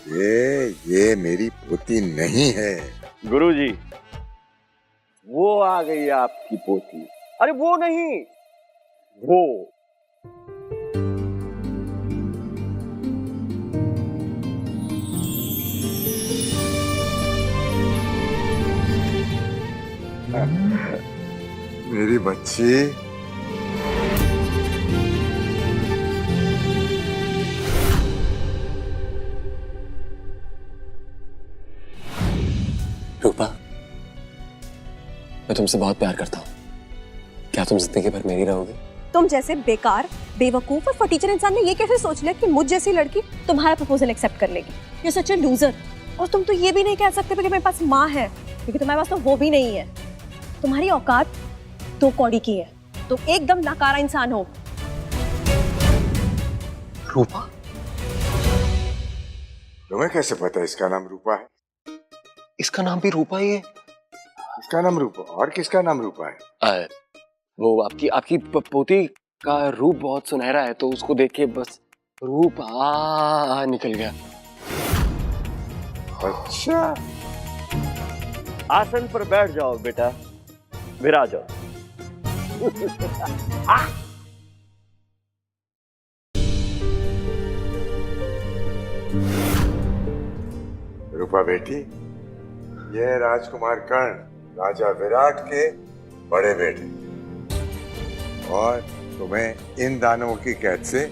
ये मेरी पोती नहीं है। गुरुजी, वो आ गई आपकी पोती। अरे वो नहीं, वो। मेरी बच्ची, रूपा, मैं तुमसे बहुत प्यार करता हूँ। क्या तुम जिंदगी भर मेरी रहोगी? तुम जैसे बेकार, बेवकूफ और फटीचर इंसान ने ये कैसे सोच लिया कि मुझ जैसी लड़की तुम्हारा प्रपोजल एक्सेप्ट कर लेगी? ये सच है लूजर। और तुम तो ये भी नहीं कह सकते कि मेरे पास माँ है, क्योंकि तुम्हारे पास तो वो भी नहीं है। तुम्हारी औकात 2 कौड़ी की है। तुम एकदम नाकारा इंसान हो। रूपा? तुम्हें कैसे पता इसका नाम रूपा है? इसका नाम भी रूपा ही है। इसका नाम रूपा, और किसका नाम रूपा है? वो आपकी पोती का रूप बहुत सुनहरा है, तो उसको देख के बस रूप निकल गया। अच्छा, आसन पर बैठ जाओ बेटा, विराज जाओ। रूपा बेटी, ये राजकुमार कर्ण, राजा विराट के बड़े बेटे, और तुम्हें इन दानवों की कैद से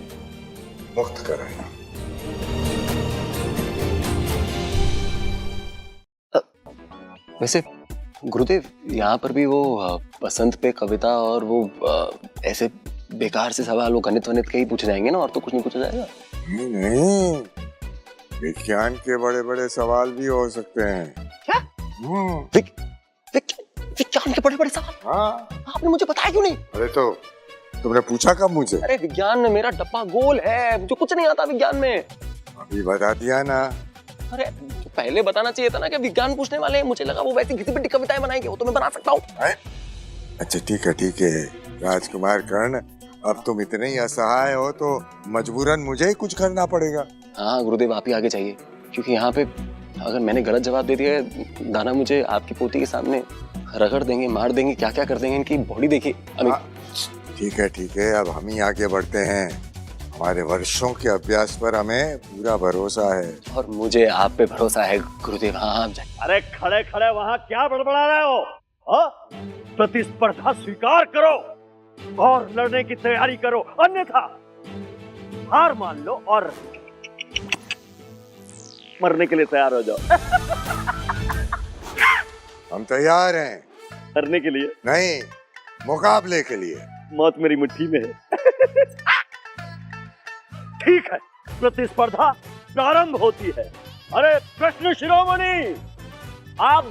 मुक्त कराया। वैसे गुरुदेव, यहाँ पर भी वो बसंत पे कविता और वो ऐसे बेकार से सवाल वो गणित वनित के ही पूछे जाएंगे ना, और तो कुछ नहीं पूछा जाएगा? नहीं, विज्ञान के बड़े बड़े सवाल भी हो सकते हैं। क्या? विज्ञान के बड़े बड़े सवाल? हाँ। आपने मुझे बताया क्यों नहीं? अरे तो तुमने पूछा कब मुझे? अरे विज्ञान में मेरा डब्बा गोल है, मुझे कुछ नहीं आता विज्ञान में। अभी बता दिया ना। अरे तो पहले बताना चाहिए था ना कि विज्ञान पूछने वाले हैं। मुझे लगा वो वैसी घिसी पिटी कविताएं बनाएंगे, वो तो मैं बना सकता हूँ। अच्छा ठीक है राजकुमार कर्ण, अब तुम इतने ही असहाय हो तो मजबूरन मुझे ही कुछ करना पड़ेगा। हाँ गुरुदेव, आप ही आगे चाहिए, क्योंकि यहाँ पे अगर मैंने गलत जवाब दे दिया, दाना मुझे आपकी पोती के सामने रगड़ देंगे, मार देंगे, क्या क्या कर देंगे। इनकी बॉडी देखिए। ठीक है, अब हम ही आगे बढ़ते हैं। हमारे वर्षों के अभ्यास पर हमें पूरा भरोसा है। और मुझे आप पे भरोसा है गुरुदेव। हाँ आप जाइए। अरे खड़े खड़े वहाँ क्या बड़बड़ा रहे हो? प्रतिस्पर्धा स्वीकार करो और लड़ने की तैयारी करो, अन्यथा हार मान लो और मरने के लिए तैयार हो जाओ। हम तैयार हैं। करने के लिए नहीं, मुकाबले के लिए। मौत मेरी मुट्ठी में है। ठीक है, प्रतिस्पर्धा प्रारंभ होती है। अरे कृष्ण शिरोमणि, आप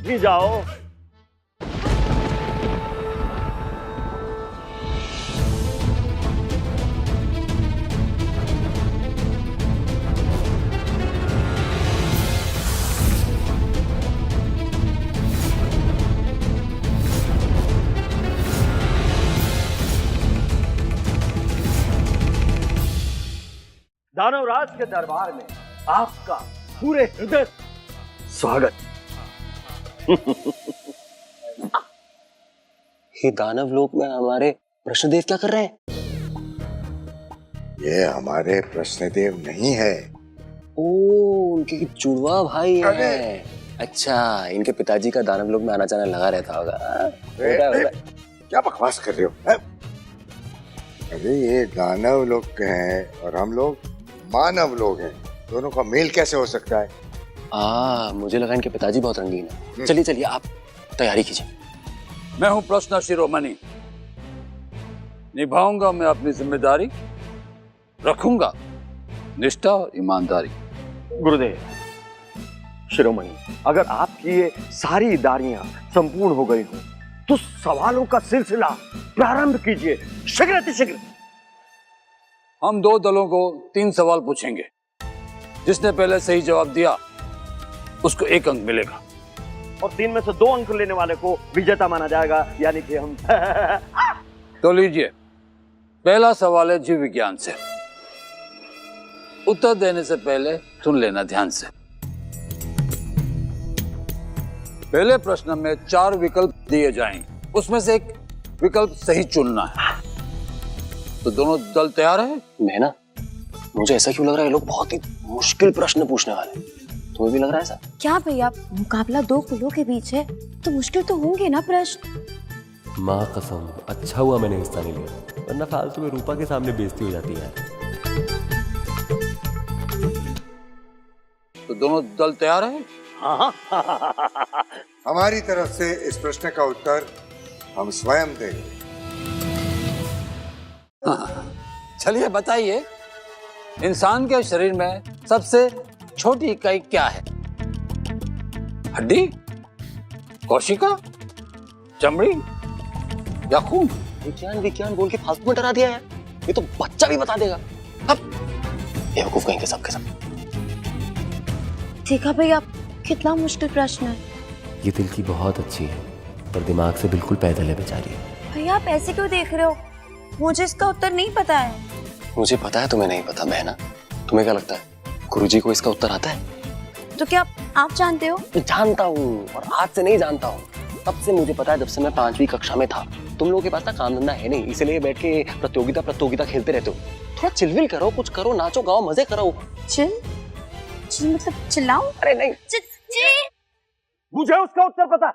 भी जाओ। दानवराज के दरबार में आपका पूरे हृदय स्वागत। ये दानव लोक में हमारे प्रश्नदेव क्या कर रहे हैं? ये हमारे प्रश्नदेव नहीं है। ओ, उनके जुड़वा भाई है। अच्छा, इनके पिताजी का दानव लोक में आना जाना लगा रहता होगा। क्या बकवास कर रहे हो? अरे ये दानव लोग हैं और हम लोग मानव लोग हैं, दोनों का मेल कैसे हो सकता है? मुझे लगा इनके पिताजी बहुत रंगीन है। चलिए आप तैयारी कीजिए। मैं हूं प्रश्न शिरोमणि, निभाऊंगा मैं अपनी जिम्मेदारी रखूंगा निष्ठा और ईमानदारी। गुरुदेव शिरोमणि, अगर आपकी ये सारी दारियां संपूर्ण हो गई हो तो सवालों का सिलसिला प्रारंभ कीजिए शीघ्र। हम 2 दलों को 3 सवाल पूछेंगे। जिसने पहले सही जवाब दिया उसको 1 अंक मिलेगा और 3 में से 2 अंक लेने वाले को विजेता माना जाएगा, यानी कि हम तो लीजिए, पहला सवाल है जीव विज्ञान से। उत्तर देने से पहले सुन लेना ध्यान से। पहले प्रश्न में 4 विकल्प दिए जाएंगे, उसमें से एक विकल्प सही चुनना है। तो दोनों दल तैयार है? मैं ना, मुझे ऐसा क्यों लग रहा है ये लोग बहुत ही मुश्किल प्रश्न पूछने वाले हैं। तुम्हें भी लग रहा है ऐसा? क्या भैया, मुकाबला 2 कुलों के बीच है तो मुश्किल तो होंगे ना प्रश्न। माँ कसम, अच्छा हुआ मैंने हिस्सा नहीं लिया, वरना फालतू में रूपा के सामने बेइज्जती हो जाती है। तो दोनों दल तैयार है? हमारी तरफ से इस प्रश्न का उत्तर हम स्वयं देंगे। चलिए बताइए, इंसान के शरीर में सबसे छोटी इकाई क्या है? हड्डी, कोशिका, चमड़ी या खून? विज्ञान बोल के फालतू में डरा दिया है। ये तो बच्चा भी बता देगा। अब बेवकूफ कहेंगे सबके सब। देखा भैया, कितना मुश्किल प्रश्न है। ये दिल की बहुत अच्छी है पर दिमाग से बिल्कुल पैदल है बेचारी। भैया आप ऐसे क्यों देख रहे हो? मुझे इसका उत्तर नहीं पता है। मुझे पता है तुम्हें नहीं पता बहना। तुम्हें क्या लगता है गुरुजी को इसका उत्तर आता है? तो क्या आप जानते हो? जानता हूँ, और आज से नहीं जानता हूँ, तब से मुझे पता है जब से मैं 5वीं कक्षा में था। तुम लोगों के पास ना काम धंधा है नहीं, इसलिए बैठ के प्रतियोगिता खेलते रहते हो। थोड़ा चिलविल करो, कुछ करो, नाचो गाओ, मजे करो। चिल मतलब चिल्लाओ? अरे नहीं, मुझे उसका उत्तर पता।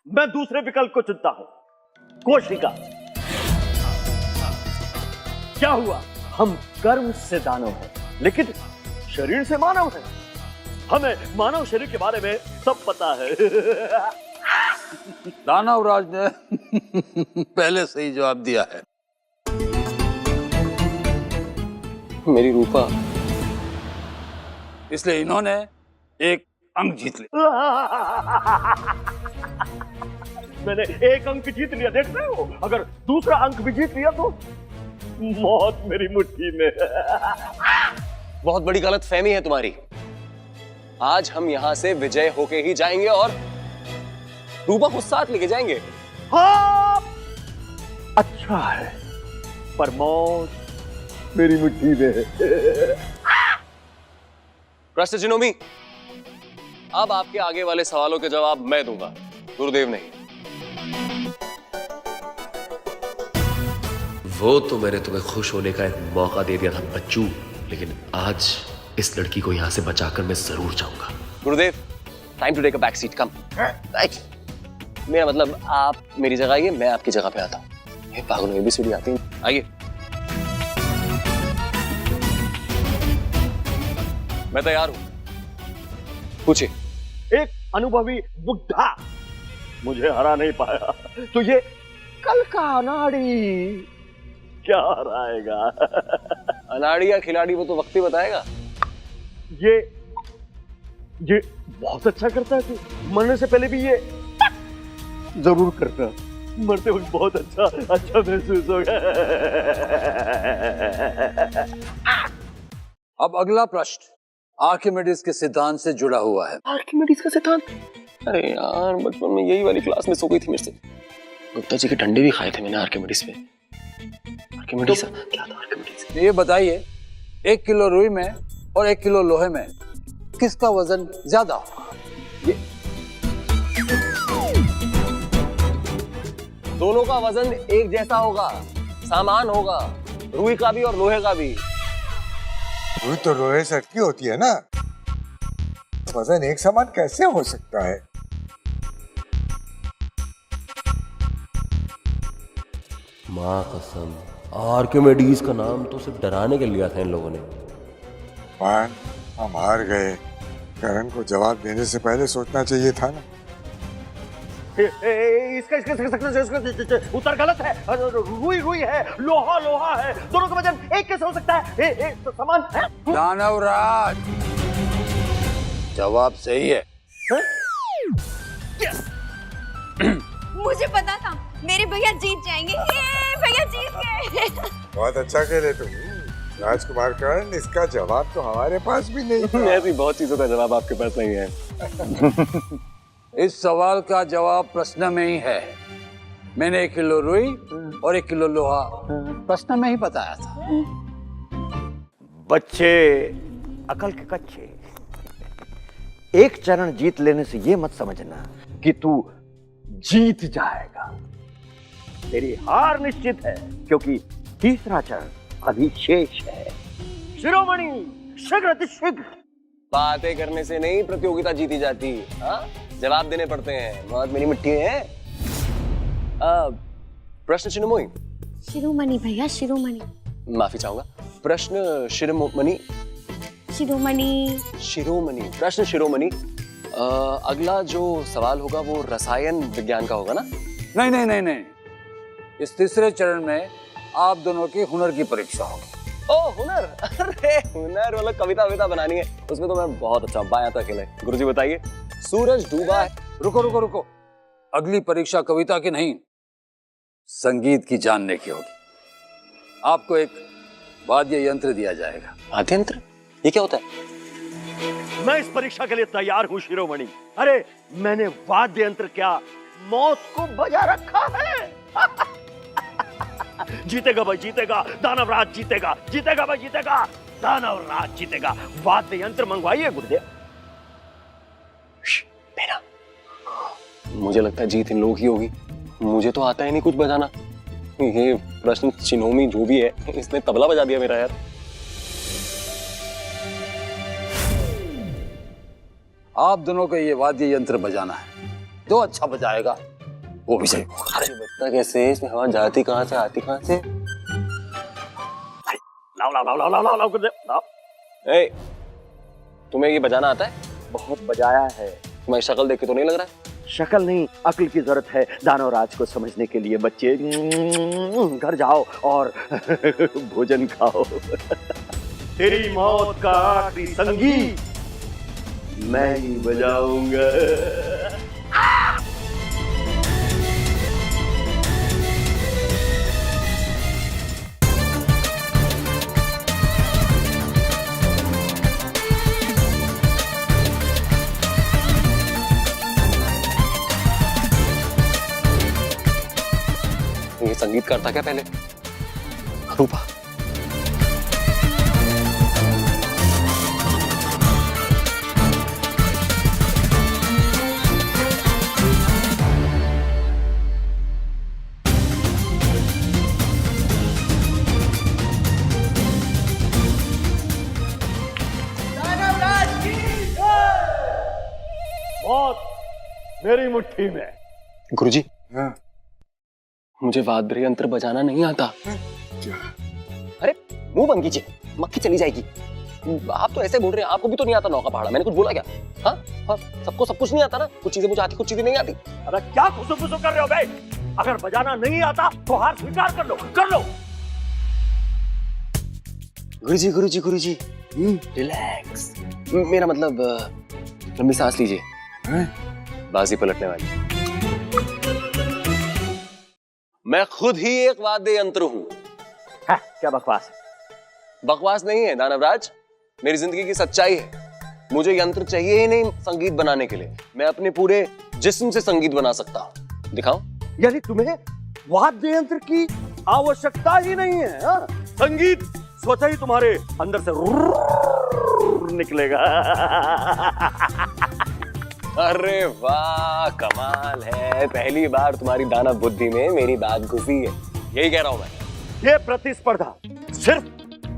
मैं दूसरे विकल्प को चुनता हूं, कोशिका। क्या हुआ, हम कर्म से दानव हैं लेकिन शरीर से मानव हैं। हमें मानव शरीर के बारे में सब पता है। दानवराज ने पहले सही जवाब दिया है। मेरी रूपा, इसलिए इन्होंने 1 अंक जीत लिया। मैंने 1 अंक जीत लिया, देख रहे हो? अगर दूसरा अंक भी जीत लिया तो मौत मेरी मुट्ठी में। बहुत बड़ी गलतफहमी है तुम्हारी। आज हम यहां से विजय होके ही जाएंगे और रूपा को साथ लेके जाएंगे। हाँ, अच्छा है, पर मौत मेरी मुट्ठी में है। प्रश्न जिनोमी, अब आपके आगे वाले सवालों के जवाब मैं दूंगा, गुरुदेव नहीं। वो तो मैंने तुम्हें खुश होने का एक मौका दे दिया था बच्चू, लेकिन आज इस लड़की को यहाँ से बचाकर मैं जरूर जाऊंगा। गुरुदेव, time to take a back seat, come. मेरा मतलब आप मेरी जगह आइए, मैं आपकी जगह पे आता हूँ। ये पागलों में भी सीढ़ी आती है, आइए। मैं तैयार हूं, पूछिए। एक अनुभवी बुद्धा मुझे हरा नहीं पाया, तो ये कल का अनाड़ी क्या हराएगा? अनाड़ी या खिलाड़ी वो तो वक्त ही बताएगा। ये बहुत अच्छा करता है तू, मरने से पहले भी ये जरूर करता, मरते वक्त बहुत अच्छा महसूस होगा। अब अगला प्रश्न आर्किमिडीज के सिद्धांत से जुड़ा हुआ है। आर्किमिडीज का सिद्धांत? अरे यार, बचपन में यही वाली क्लास में सो गई थी मेरे से। गुप्ता जी के डंडे भी खाए थे मैंने आर्किमिडीज पे। आर्किमिडीज क्या था? आर्किमिडीज ये बताइए, 1 किलो रुई में और 1 किलो लोहे में किसका वजन ज्यादा होगा? दोनों का वजन एक जैसा होगा, सामान होगा, रुई का भी और लोहे का भी। रुई तो लोहे से हटकी होती है ना, वजन एक समान कैसे हो सकता है? माँ कसम, आर्किमिडीज का नाम तो सिर्फ डराने के लिया था इन लोगों ने। मान, हम हार गए। करण को जवाब देने से पहले सोचना चाहिए था ना। इसका उत्तर गलत है। रुई रुई है, लोहा लोहा है, दोनों का वजन एक कैसे हो सकता है? तो समान है। दानवराज, जवाब सही है। मुझे पता था मेरे भैया जीत जाएंगे। ये भैया जीत गए। बहुत अच्छा खेले तुम राजकुमार कर्ण। इसका जवाब तो हमारे पास भी नहीं था। ऐसी बहुत चीजों का जवाब आपके पास नहीं है। इस सवाल का जवाब प्रश्न में ही है। मैंने 1 किलो रुई और 1 किलो लोहा प्रश्न में ही बताया था। बच्चे अकल के कच्चे, एक चरण जीत लेने से ये मत समझना कि तू जीत जाएगा। तेरी हार निश्चित है, क्योंकि तीसरा चरण अभी शेष है। शिरोमणि, शीघ्र अतिशीघ्र। बातें करने से नहीं प्रतियोगिता जीती जाती, हाँ? जवाब देने पड़ते हैं। बहुत मेरी मिट्टी है। प्रश्न शिरोमणि। शिरोमणि भैया, शिरोमणि। माफी चाहूंगा। प्रश्न शिरोमणि। शिरोमणि। शिरोमणि, प्रश्न शिरोमणि। अगला जो सवाल होगा वो रसायन विज्ञान का होगा ना? नहीं नहीं नहीं नहीं, इस तीसरे चरण में आप दोनों की हुनर की परीक्षा होगी। ओ हुनर, अरे हुनर वाला कविता बनानी है, उसमें तो मैं बहुत अच्छा हूँ। बायां तक अकेले। गुरुजी बताइए। सूरज डूबा है। रुको रुको रुको, अगली परीक्षा कविता की नहीं, संगीत की जानने की होगी। आपको एक वाद्य यंत्र दिया जाएगा। वाद्य यंत्र? ये क्या होता है? मैं इस परीक्षा के लिए तैयार हूँ शिरोमणि। अरे मैंने वाद्य यंत्र क्या, मौत को बजा रखा है। जीतेगा भाई जीतेगा, दानवराज जीतेगा, जीतेगा भाई जीतेगा, दानवराज जीतेगा। वाद्य यंत्र मंगवाइए गुरुदेव। बेना, मुझे लगता है जीत इन लोगों की होगी। मुझे तो आता ही नहीं कुछ बजाना। ये प्रश्न चिन्होमी जो भी है, इसने तबला बजा दिया मेरा यार। आप दोनों को ये वाद्य यंत्र बजाना है। जो अच्छा बजाएगा वो भी सही। अरे बता कैसे, इसमें हवा जाती कहाँ से आती कहाँ से? लाओ लाओ लाओ लाओ लाओ लाओ लाओ। ए, तुम्हें ये बजाना आता है? बहुत बजाया है। तुम्हारी शक्ल देख के तो नहीं लग रहा है। शक्ल नहीं, अक्ल की जरूरत है दानवराज को समझने के लिए। बच्चे घर जाओ और भोजन खाओ। तेरी मौत का आखिरी संगीत मैं ही बजाऊंगा। ये संगीतकार था क्या पहले? रूपा। मौत मेरी मुट्ठी में। गुरुजी, मुझे वाद्य यंत्र बजाना नहीं आता। अरे मुंह बंद कीजिए, मक्खी चली जाएगी। आप तो ऐसे बोल रहे हैं, आपको भी तो नहीं आता नौका पहाड़ा। मैंने कुछ बोला क्या? हाँ हाँ, सबको सब कुछ नहीं आता ना। कुछ चीजें मुझे आती, कुछ चीजें नहीं आती। अरे क्या खुशू खुशू कर रहे हो भाई? अगर बजाना नहीं आता तो हार स्वीकार कर लो, कर लो। गुरुजी गुरुजी गुरुजी, रिलैक्स। मेरा मतलब लंबी सांस लीजिए। बाजी पलटने वाली। मैं खुद ही एक वाद्य यंत्र हूं। क्या बकवास है? बकवास नहीं है दानवराज, मेरी जिंदगी की सच्चाई है। मुझे यंत्र चाहिए ही नहीं संगीत बनाने के लिए। मैं अपने पूरे जिस्म से संगीत बना सकता हूं। दिखाओ। यानी तुम्हें वाद्य यंत्र की आवश्यकता ही नहीं है, हा? संगीत स्वतः ही तुम्हारे अंदर से निकलेगा। अरे वाह, कमाल है। पहली बार तुम्हारी दानव बुद्धि में मेरी बात घुसी है। यही कह रहा हूं मैं। ये प्रतिस्पर्धा सिर्फ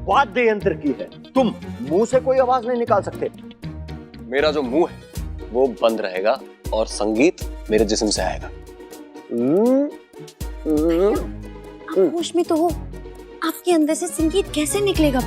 वाद्य यंत्र की है। तुम मुंह से कोई आवाज नहीं निकाल सकते। मेरा जो मुंह है वो बंद रहेगा और संगीत मेरे जिस्म से आएगा। आप होश में तो हो, आपके अंदर से संगीत कैसे निकलेगा?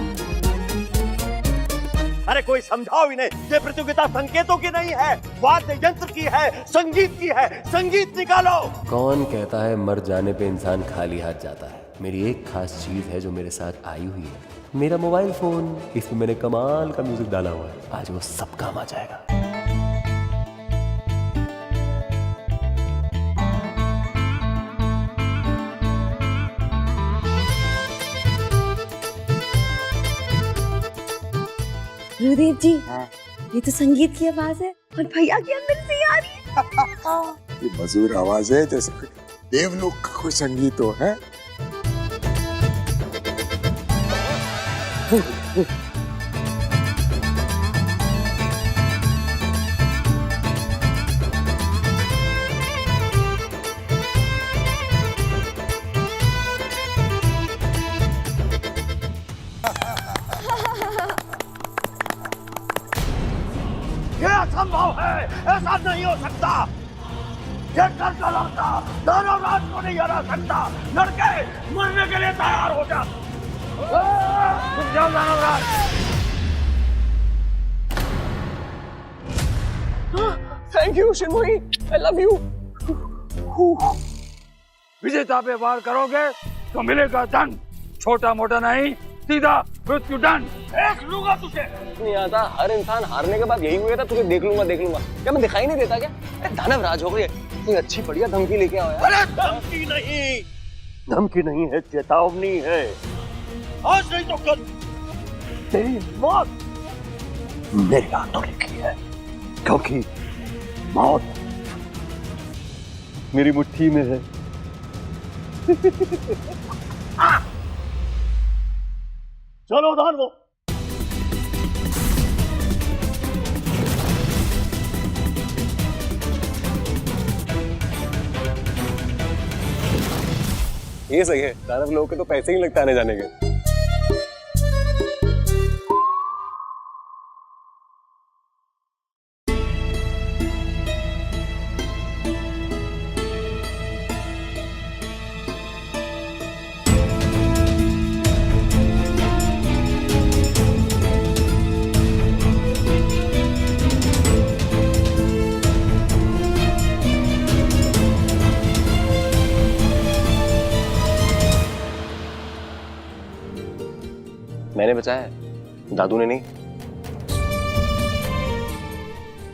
अरे कोई समझाओ इन्हें, ये प्रतियोगिता संकेतों की नहीं है, वाद्य यंत्र की है, संगीत की है। संगीत निकालो। कौन कहता है मर जाने पे इंसान खाली हाथ जाता है? मेरी एक खास चीज है जो मेरे साथ आई हुई है, मेरा मोबाइल फोन। इसमें मैंने कमाल का म्यूजिक डाला हुआ है, आज वो सब काम आ जाएगा। गुरुदेव जी, ये तो संगीत की आवाज है और भैया के अंदर से आ रही है। ये मधुर आवाज है, जैसे देवलोक का कोई संगीत हो है। ये असंभव है, ऐसा नहीं हो सकता। ये डर का लड़का दानव राज को नहीं हरा सकता। लड़के मरने के लिए तैयार हो जा। तुम जाओ दानव राज। थैंक यू शिनमोही, आई लव यू। विजेता पे वार करोगे तो मिलेगा दंड, छोटा मोटा नहीं, सीधा मृत्यु दंड। देख लूंगा तुझे। नहीं आता, हर इंसान हारने के बाद यही हुआ था, तुझे देख लूंगा देख लूंगा। क्या मैं दिखाई नहीं देता क्या? अरे दानव राज हो गई, कोई अच्छी बढ़िया धमकी लेके आओ यार। अरे धमकी नहीं, धमकी नहीं है, चेतावनी है। आज नहीं तो कल तेरी मौत मेरे हाथों लिखी है, क्योंकि मौत मेरी मुट्ठी में है। चलो दानवो। ये सही है, दानव लोगों के तो पैसे ही लगता आने जाने के। मैंने बचाया है, दादू ने नहीं।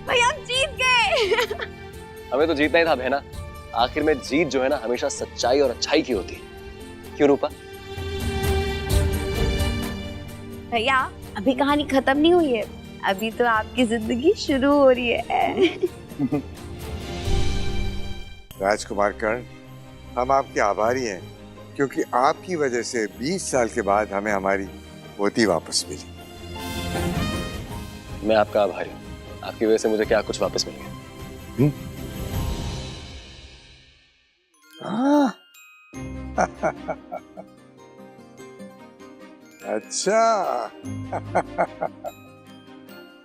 भैया हम जीत गए। हमें तो जीतना ही था बहना। आखिर में जीत जो है ना, हमेशा सच्चाई और अच्छाई की होती है। क्यों रूपा? भैया अभी कहानी खत्म नहीं हुई है, अभी तो आपकी जिंदगी शुरू हो रही है। राजकुमार कर्ण, हम आपके आभारी हैं, क्योंकि आपकी वजह से 20 साल के बाद हमें हमारी पोती वापस मिली। मैं आपका आभारी हूँ, आपकी वजह से मुझे क्या कुछ वापस मिल गया। अच्छा।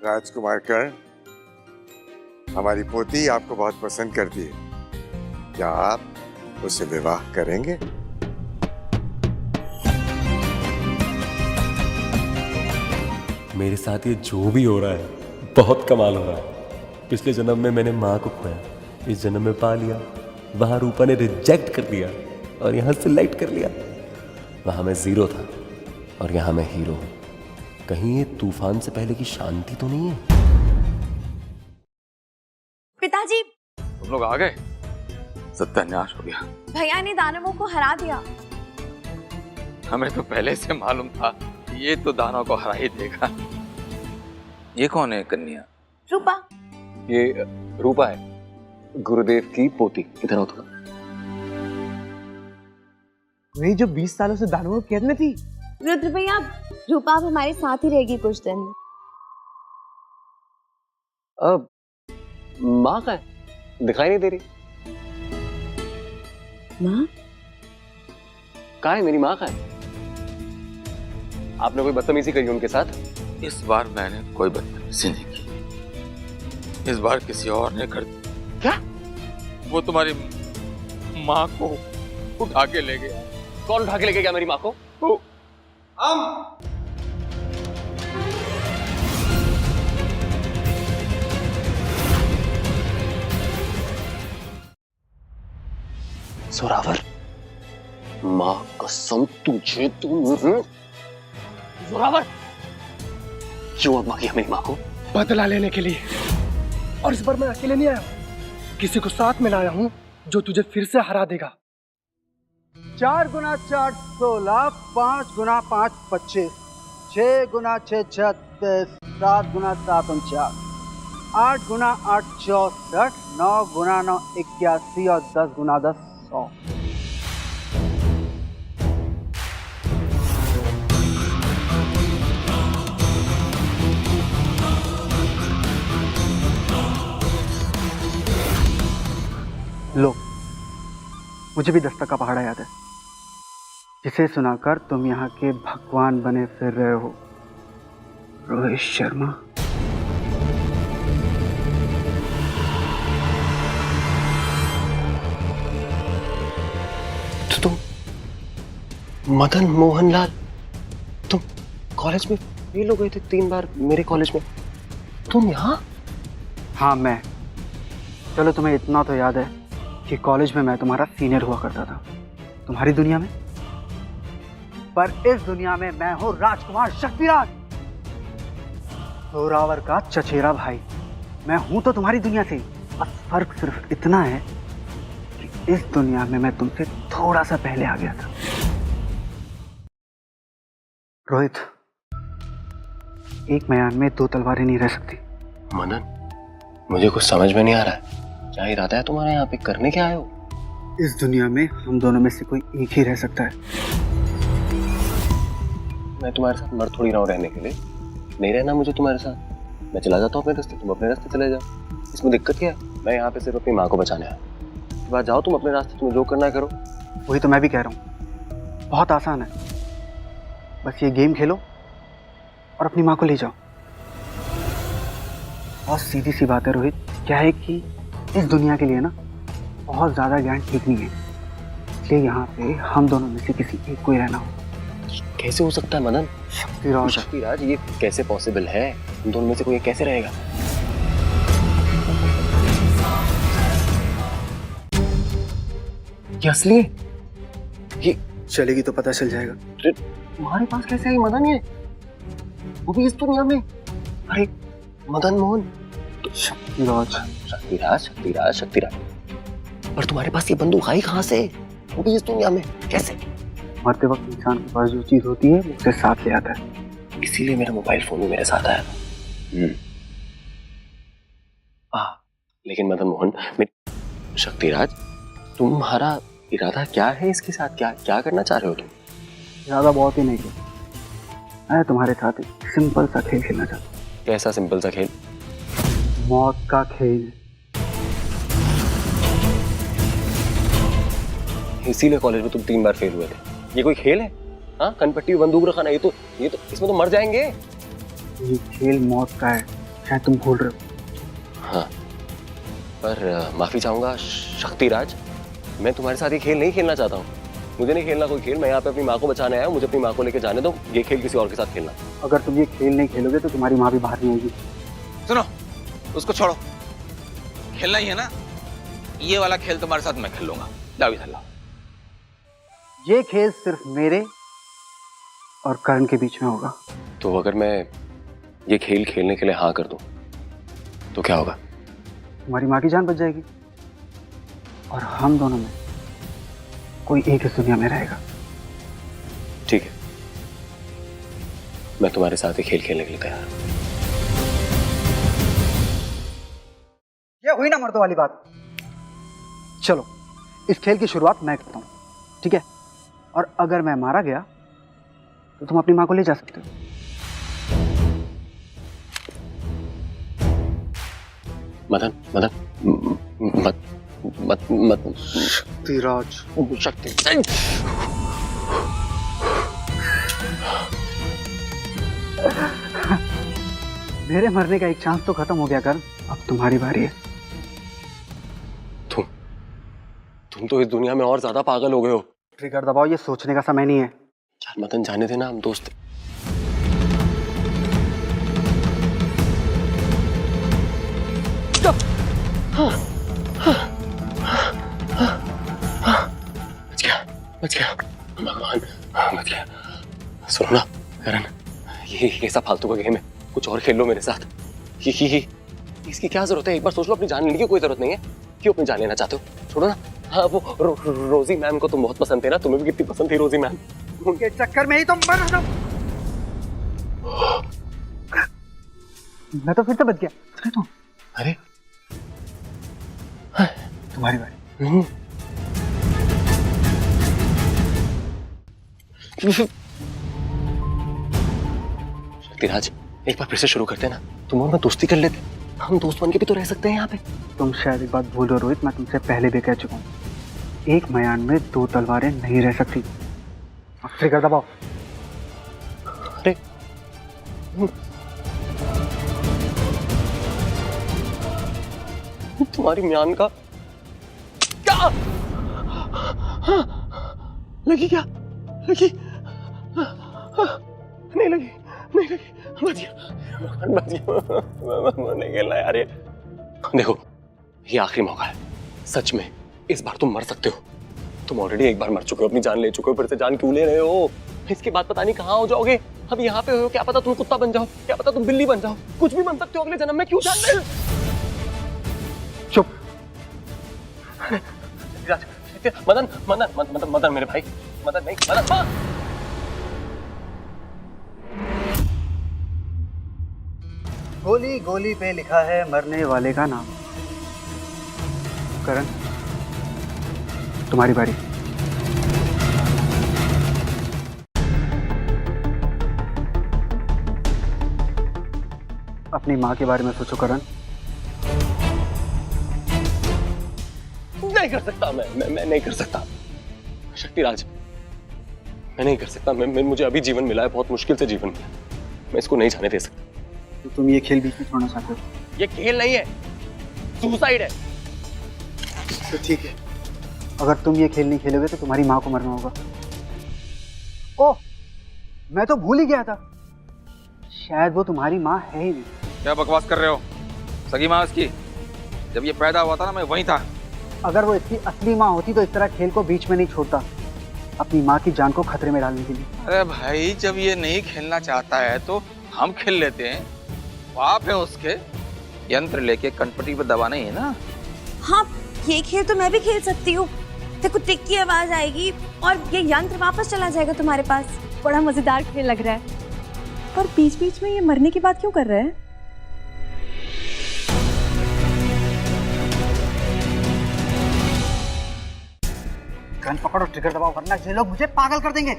राजकुमार कर्ण, हमारी पोती आपको बहुत पसंद करती है, क्या आप उससे विवाह करेंगे? मेरे साथ ये जो भी हो रहा है बहुत कमाल हो रहा है। पिछले जन्म में मैंने माँ को खोया, इस जन्म में पा लिया। वहां रूपा ने रिजेक्ट कर दिया और यहाँ सिलेक्ट कर लिया। वहां मैं जीरो था और यहाँ मैं हीरो हूँ। कहीं ये तूफान से पहले की शांति तो नहीं है? पिताजी, तुम लोग आ गए? सत्यानाश हो गया। भैया ने दानवों को हरा दिया। हमें तो पहले से मालूम था, ये तो दानव को हरा ही देगा। ये कौन है कन्या? रूपा। ये रूपा है, गुरुदेव की पोती। इधर आओ थोड़ा। वही जो 20 सालों से दानवों की कैद में थी। रुद्र भैया, रूपा अब हमारे साथ ही रहेगी कुछ दिन। अब माँ का है, दिखाई नहीं दे रही। माँ? कहाँ है मेरी माँ? कहाँ है? आपने कोई बदतमीजी करी उनके साथ? इस बार मैंने कोई बदतमीजी नहीं की। इस बार किसी और ने कर दिया। क्या? वो तुम्हारी माँ को उठा के ले गया। कौन उठा के ले गया मेरी माँ को? हम। जोरावर, माँ कसम तुझे जोरावर, क्यों अगवा किया मेरी माँ को? बदला लेने के लिए। और इस बार मैं अकेले नहीं आया हूँ, किसी को साथ में लाया हूँ जो तुझे फिर से हरा देगा। 4 गुना 4 16, 5 गुना 5 25, 6 गुना 6 36, 7 गुना 7 49, 8 गुना 8 64, 9 गुना 9 81 और 10 गुना 10 100। लो, मुझे भी दस्तक का पहाड़ा याद है, जिसे सुनाकर तुम यहाँ के भगवान बने फिर रहे हो, रोहित शर्मा। तो तुम मदन मोहनलाल, तुम कॉलेज में फेल हो गए थे 3 बार मेरे कॉलेज में, तुम यहाँ? हाँ मैं। चलो तुम्हें इतना तो याद है कि कॉलेज में मैं तुम्हारा सीनियर हुआ करता था, तुम्हारी दुनिया में। पर इस दुनिया में मैं हूँ राजकुमार शक्तिराज, जोरावर का चचेरा भाई। मैं हूं तो तुम्हारी दुनिया से, बस फर्क सिर्फ इतना है कि इस दुनिया में मैं तुमसे थोड़ा सा पहले आ गया था। रोहित, एक म्यान में 2 तलवारें नहीं रह सकती। मदन, मुझे कुछ समझ में नहीं आ रहा है, क्या इरादा है तुम्हारा? यहाँ पे करने क्या आए हो? इस दुनिया में हम दोनों में से कोई एक ही रह सकता है। मैं तुम्हारे साथ मर थोड़ी रहा हूँ रहने के लिए, नहीं रहना मुझे तुम्हारे साथ। मैं चला जाता हूँ अपने रास्ते, तुम अपने रास्ते चले जाओ, इसमें दिक्कत क्या है? मैं यहाँ पे सिर्फ अपनी माँ को बचाने आया। उसके बाद जाओ तुम अपने रास्ते, तुम्हें जो करना है करो। वही तो मैं भी कह रहा हूँ, बहुत आसान है, बस ये गेम खेलो और अपनी माँ को ले जाओ। बहुत सीधी सी बात है रोहित, क्या है कि इस दुनिया के लिए ना बहुत ज़्यादा ज्ञान ठीक नहीं है, इसलिए यहाँ पे हम दोनों में से किसी एक को ही रहना हो। कैसे हो सकता है मदन? शक्तिराज, शक्तिराज, ये कैसे पॉसिबल है? हम दोनों में से कोई एक कैसे रहेगा? ये असली है? ये चलेगी तो पता चल जाएगा। तुम्हारे पास कैसे आई मदन ये, वो भी इस दुनिया में? अरे मदन मोहन, शक्तिराज शक्तिराज शक्तिराज शक्तिराज, पर तुम्हारे पास ये बंदूक आई कहाँ से, वो भी इस दुनिया में? कैसे? मरते वक्त इंसान के पास जो चीज होती है वो उसके साथ ले आता है, इसीलिए मेरा मोबाइल फोन भी मेरे साथ आया था। लेकिन मदन मोहन, शक्तिराज, तुम्हारा इरादा क्या है इसके साथ? क्या करना चाह रहे हो तुम? इरादा बहुत ही नहीं है, मैं तुम्हारे साथ एक सिंपल सा खेल खेलना चाहता हूँ। कैसा सिंपल सा खेल? मौत का खेल। इसीलिए कॉलेज में तुम 3 बार फेल हुए थे? ये कोई खेल है? हाँ, कनपट्टी बंदूक रखा ना, ये तो इसमें तो मर जाएंगे। ये खेल मौत का है, शायद तुम भूल रहे हो। हाँ, पर माफी चाहूंगा शक्तिराज, मैं तुम्हारे साथ ये खेल नहीं खेलना चाहता हूँ। मुझे नहीं खेलना कोई खेल, मैं यहाँ पे अपनी माँ को बचाने आया हूँ, मुझे अपनी माँ को लेकर जाने दो। ये खेल किसी और के साथ खेलना। अगर तुम ये खेल नहीं खेलोगे तो तुम्हारी माँ भी बाहर नहीं आएगी। सुनो, उसको छोड़ो, खेलना ही है ना, ये वाला खेल तुम्हारे साथ मैं खेल लूंगा। जाओ इधर लाओ। ये खेल सिर्फ मेरे और करण के बीच में होगा। तो अगर मैं ये खेल खेलने के लिए हाँ कर दूं तो क्या होगा? तुम्हारी माँ की जान बच जाएगी और हम दोनों में कोई एक इस दुनिया में रहेगा। ठीक है, मैं तुम्हारे साथ ही खेल खेलने के लिए तैयार हूं। ये हुई ना मर्दों वाली बात। चलो, इस खेल की शुरुआत मैं करता हूं, ठीक है? और अगर मैं मारा गया तो तुम अपनी माँ को ले जा सकते हो। मदन मदन मत मत मत शक्तिराज, शक्ति मेरे मरने का एक चांस तो खत्म हो गया करण, अब तुम्हारी बारी है। तुम तो इस दुनिया में और ज्यादा पागल हो गए हो। ट्रिगर दबाओ, ये सोचने का समय नहीं है। यार मदन, जाने देना, हम दोस्त हैं। बच गया भगवान, बच गया। सुनो ना करण, ये सब फालतू का गेम है, कुछ और खेल लो मेरे साथ। ये इसकी क्या जरूरत है? एक बार सोच लो, अपनी जान लेने की कोई जरूरत नहीं है। क्यों अपनी जान लेना चाहते हो? छोड़ो ना। हाँ वो रोजी मैम को तुम बहुत पसंद थे ना, तुम्हें भी कितनी पसंद थी रोजी मैम। उनके चक्कर में ही तो मर रहा। मैं तो फिर से बच गया। तो अरे तुम्हारी बारी। शक्तिराज, एक बार फिर से शुरू करते हैं ना, तुम और मैं दोस्ती कर लेते, हम दोस्त बन के भी तो रह सकते हैं यहाँ पे। तुम शायद एक बात भूल रहे हो रोहित, मैं तुमसे पहले भी कह चुका हूँ, एक मयान में दो तलवारें नहीं रह सकती। अब ट्रिगर दबाओ। अरे तुम्हारी म्यान का क्या लगी? क्या लगी? नहीं लगी, नहीं लगी। बच गया, नहीं खेलना यार ये। देखो ये आखिरी मौका है, सच में इस बार तुम मर सकते हो। तुम ऑलरेडी एक बार मर चुके हो, अपनी जान ले चुके हो, फिर से जान क्यों ले रहे हो? इसके बाद पता नहीं कहाँ हो जाओगे। अब यहाँ पे हो, क्या पता तुम कुत्ता बन जाओ, क्या पता तुम बिल्ली बन जाओ, कुछ भी बन सकते हो अगले जन्म में। क्यों जान ले? चुप। मदन मदन मदन मदन मेरे भाई, मदन नहीं, मदन। गोली गोली पे लिखा है मरने वाले का नाम। करण, तुम्हारी बारी। अपनी माँ के बारे में सोचो करण। नहीं कर सकता, मैं नहीं कर सकता शक्तिराज, मैं नहीं कर सकता। मुझे अभी जीवन मिला है, बहुत मुश्किल से जीवन मिला, मैं इसको नहीं जाने दे सकता। तो तुम ये खेल बीच में छोड़ना चाहते हो? ये खेल नहीं है, सुसाइड है। तो ठीक है, अगर तुम ये खेल नहीं खेलोगे तो तुम्हारी माँ को मरना होगा। ओह, मैं तो भूल ही गया था, शायद वो तुम्हारी माँ है ही नहीं। क्या बकवास कर रहे हो? सगी माँ उसकी, जब ये पैदा हुआ था ना मैं वहीं था। अगर वो इसकी असली माँ होती तो इस तरह खेल को बीच में नहीं छोड़ता, अपनी माँ की जान को खतरे में डालने के लिए। अरे भाई, जब ये नहीं खेलना चाहता है तो हम खेल लेते हैं। बाप है उसके, यंत्र लेके कनपटी पे दबाना ही है ना। हाँ, ये खेल तो मैं भी खेल सकती हूँ। देखो टिक की आवाज आएगी और ये यंत्र वापस चला जाएगा तुम्हारे पास। बड़ा मजेदार खेल लग रहा है। पर बीच बीच में ये मरने की बात क्यों कर रहे हैं? गन पकड़ो, ट्रिगर दबाओ, वरना ये लोग मुझे पागल कर देंगे।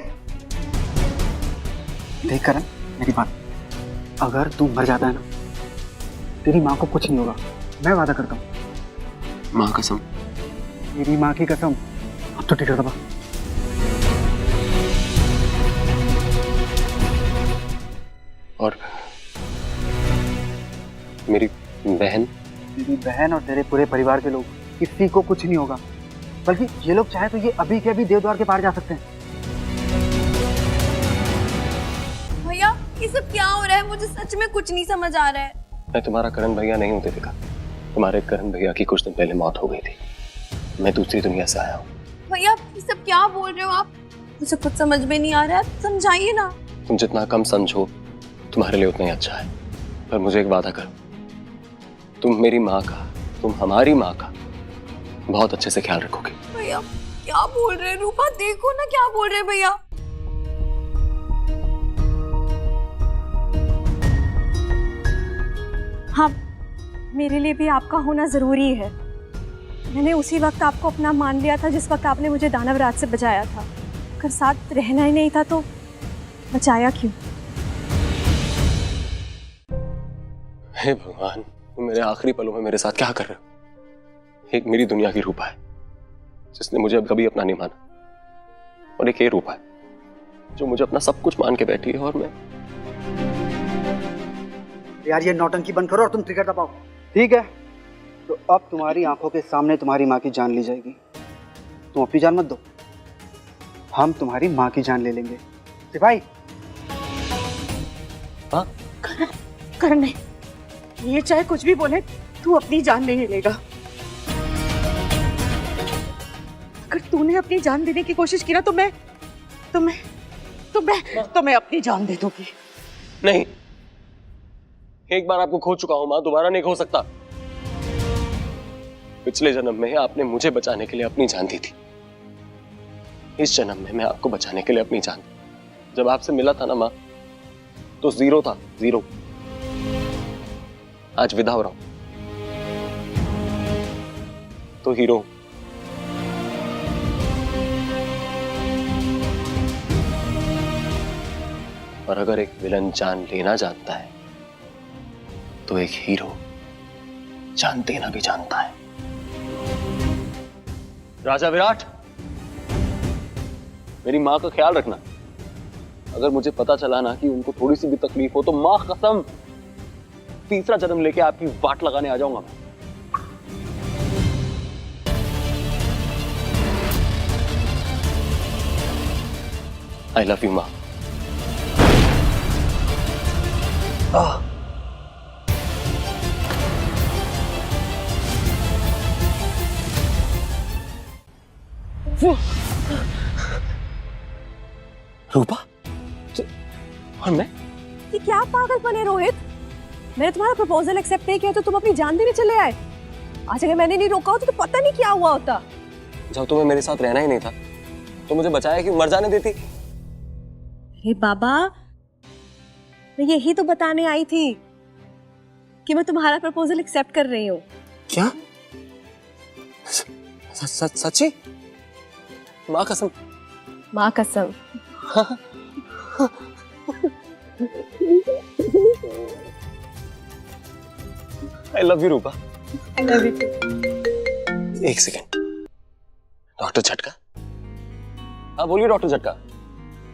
देख करण, मेरी बात, अगर तू मर जाता है ना, तेरी माँ को कुछ नहीं होगा, मैं वादा करता हूँ। माँ कसम? मेरी माँ की कसम। अब तो ट्रिगर दबा। और मेरी बहन? तेरी बहन और तेरे पूरे परिवार के लोग, किसी को कुछ नहीं होगा। बल्कि ये लोग चाहे तो ये अभी के अभी देवद्वार के पार जा सकते हैं। भैया, ये सब क्या हो रहा है? मुझे सच में कुछ नहीं समझ आ रहा है। मैं तुम्हारा करण भैया नहीं हूँ देविका, तुम्हारे करण भैया की कुछ दिन पहले मौत हो गई थी। मैं दूसरी दुनिया से आया हूँ। भैया, ये सब क्या बोल रहे हो आप? मुझे कुछ समझ में नहीं आ रहा है, समझाइए ना। तुम जितना कम समझो तुम्हारे लिए उतना ही अच्छा है। पर मुझे एक वादा करो, तुम मेरी माँ का, तुम हमारी माँ का बहुत अच्छे से ख्याल रखोगे। भैया क्या बोल रहे हैं? रूपा देखो ना क्या बोल रहे हैं भैया। हाँ, मेरे लिए भी आपका होना जरूरी है। मैंने उसी वक्त आपको अपना मान लिया था जिस वक्त आपने मुझे दानव राज से बचाया था। अगर साथ रहना ही नहीं था तो बचाया क्यों? हे भगवान, तुम मेरे आखिरी पलों में मेरे साथ क्या कर रहे हो? एक मेरी दुनिया की रूपा है जिसने मुझे अब कभी अपना नहीं माना, और एक ये रूपा है जो मुझे अपना सब कुछ मान के बैठी है। और मैं यार, ये नौटंकी बंद करो और तुम ट्रिगर दबाओ। ठीक है, तो अब तुम्हारी आंखों के सामने तुम्हारी माँ की जान ली जाएगी। तुम अपनी जान मत दो, हम तुम्हारी माँ की जान ले लेंगे। सिपाही। हाँ? करण नहीं, ये चाहे कुछ भी बोले, तू अपनी जान नहीं लेगा। अगर तूने अपनी जान देने की कोशिश की ना तो मैं अपनी जान दे दूंगी। नहीं, एक बार आपको खो चुका हूं माँ, दोबारा नहीं खो सकता। पिछले जन्म में आपने मुझे बचाने के लिए अपनी जान दी थी, इस जन्म में मैं आपको बचाने के लिए अपनी जान दी। जब आपसे मिला था ना माँ, तो जीरो था, जीरो। आज विदा हो रहा हूं तो हीरो हूं। और अगर एक विलन जान लेना जानता है तो एक हीरो जान देना भी जानता है। राजा विराट, मेरी मां का ख्याल रखना। अगर मुझे पता चला ना कि उनको थोड़ी सी भी तकलीफ हो तो मां कसम तीसरा जन्म लेके आपकी वाट लगाने आ जाऊंगा मैं। आई लव यू मां। रूपा, और मैं? ये क्या पागलपन है रोहित? मैंने तुम्हारा प्रपोजल एक्सेप्ट नहीं किया तो तुम अपनी जान देने चले आए। आज अगर मैंने नहीं रोका होता तो पता नहीं क्या हुआ होता। जब तुम्हें मेरे साथ रहना ही नहीं था तो मुझे बचाया क्यों? मर जाने देती। अरे बाबा, मैं यही तो बताने आई थी कि मैं तुम्हारा प्रपोजल एक्सेप्ट कर रही हूँ। क्या? सच्ची? माँ कसम। माँ कसम। आई love you Rupa. I love you. एक सेकेंड। डॉक्टर झटका? हाँ बोलिए डॉक्टर झटका।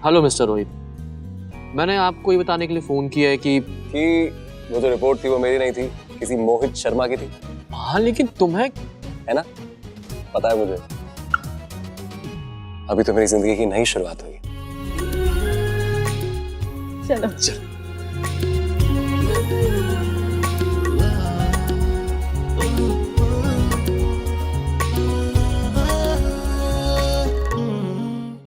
हेलो मिस्टर रोहित, मैंने आपको ये बताने के लिए फोन किया है कि वो जो रिपोर्ट थी वो मेरी नहीं थी, किसी मोहित शर्मा की थी। हाँ लेकिन तुम्हें है ना, पता है मुझे। अभी तो मेरी जिंदगी की नई शुरुआत हुई। चलो चल।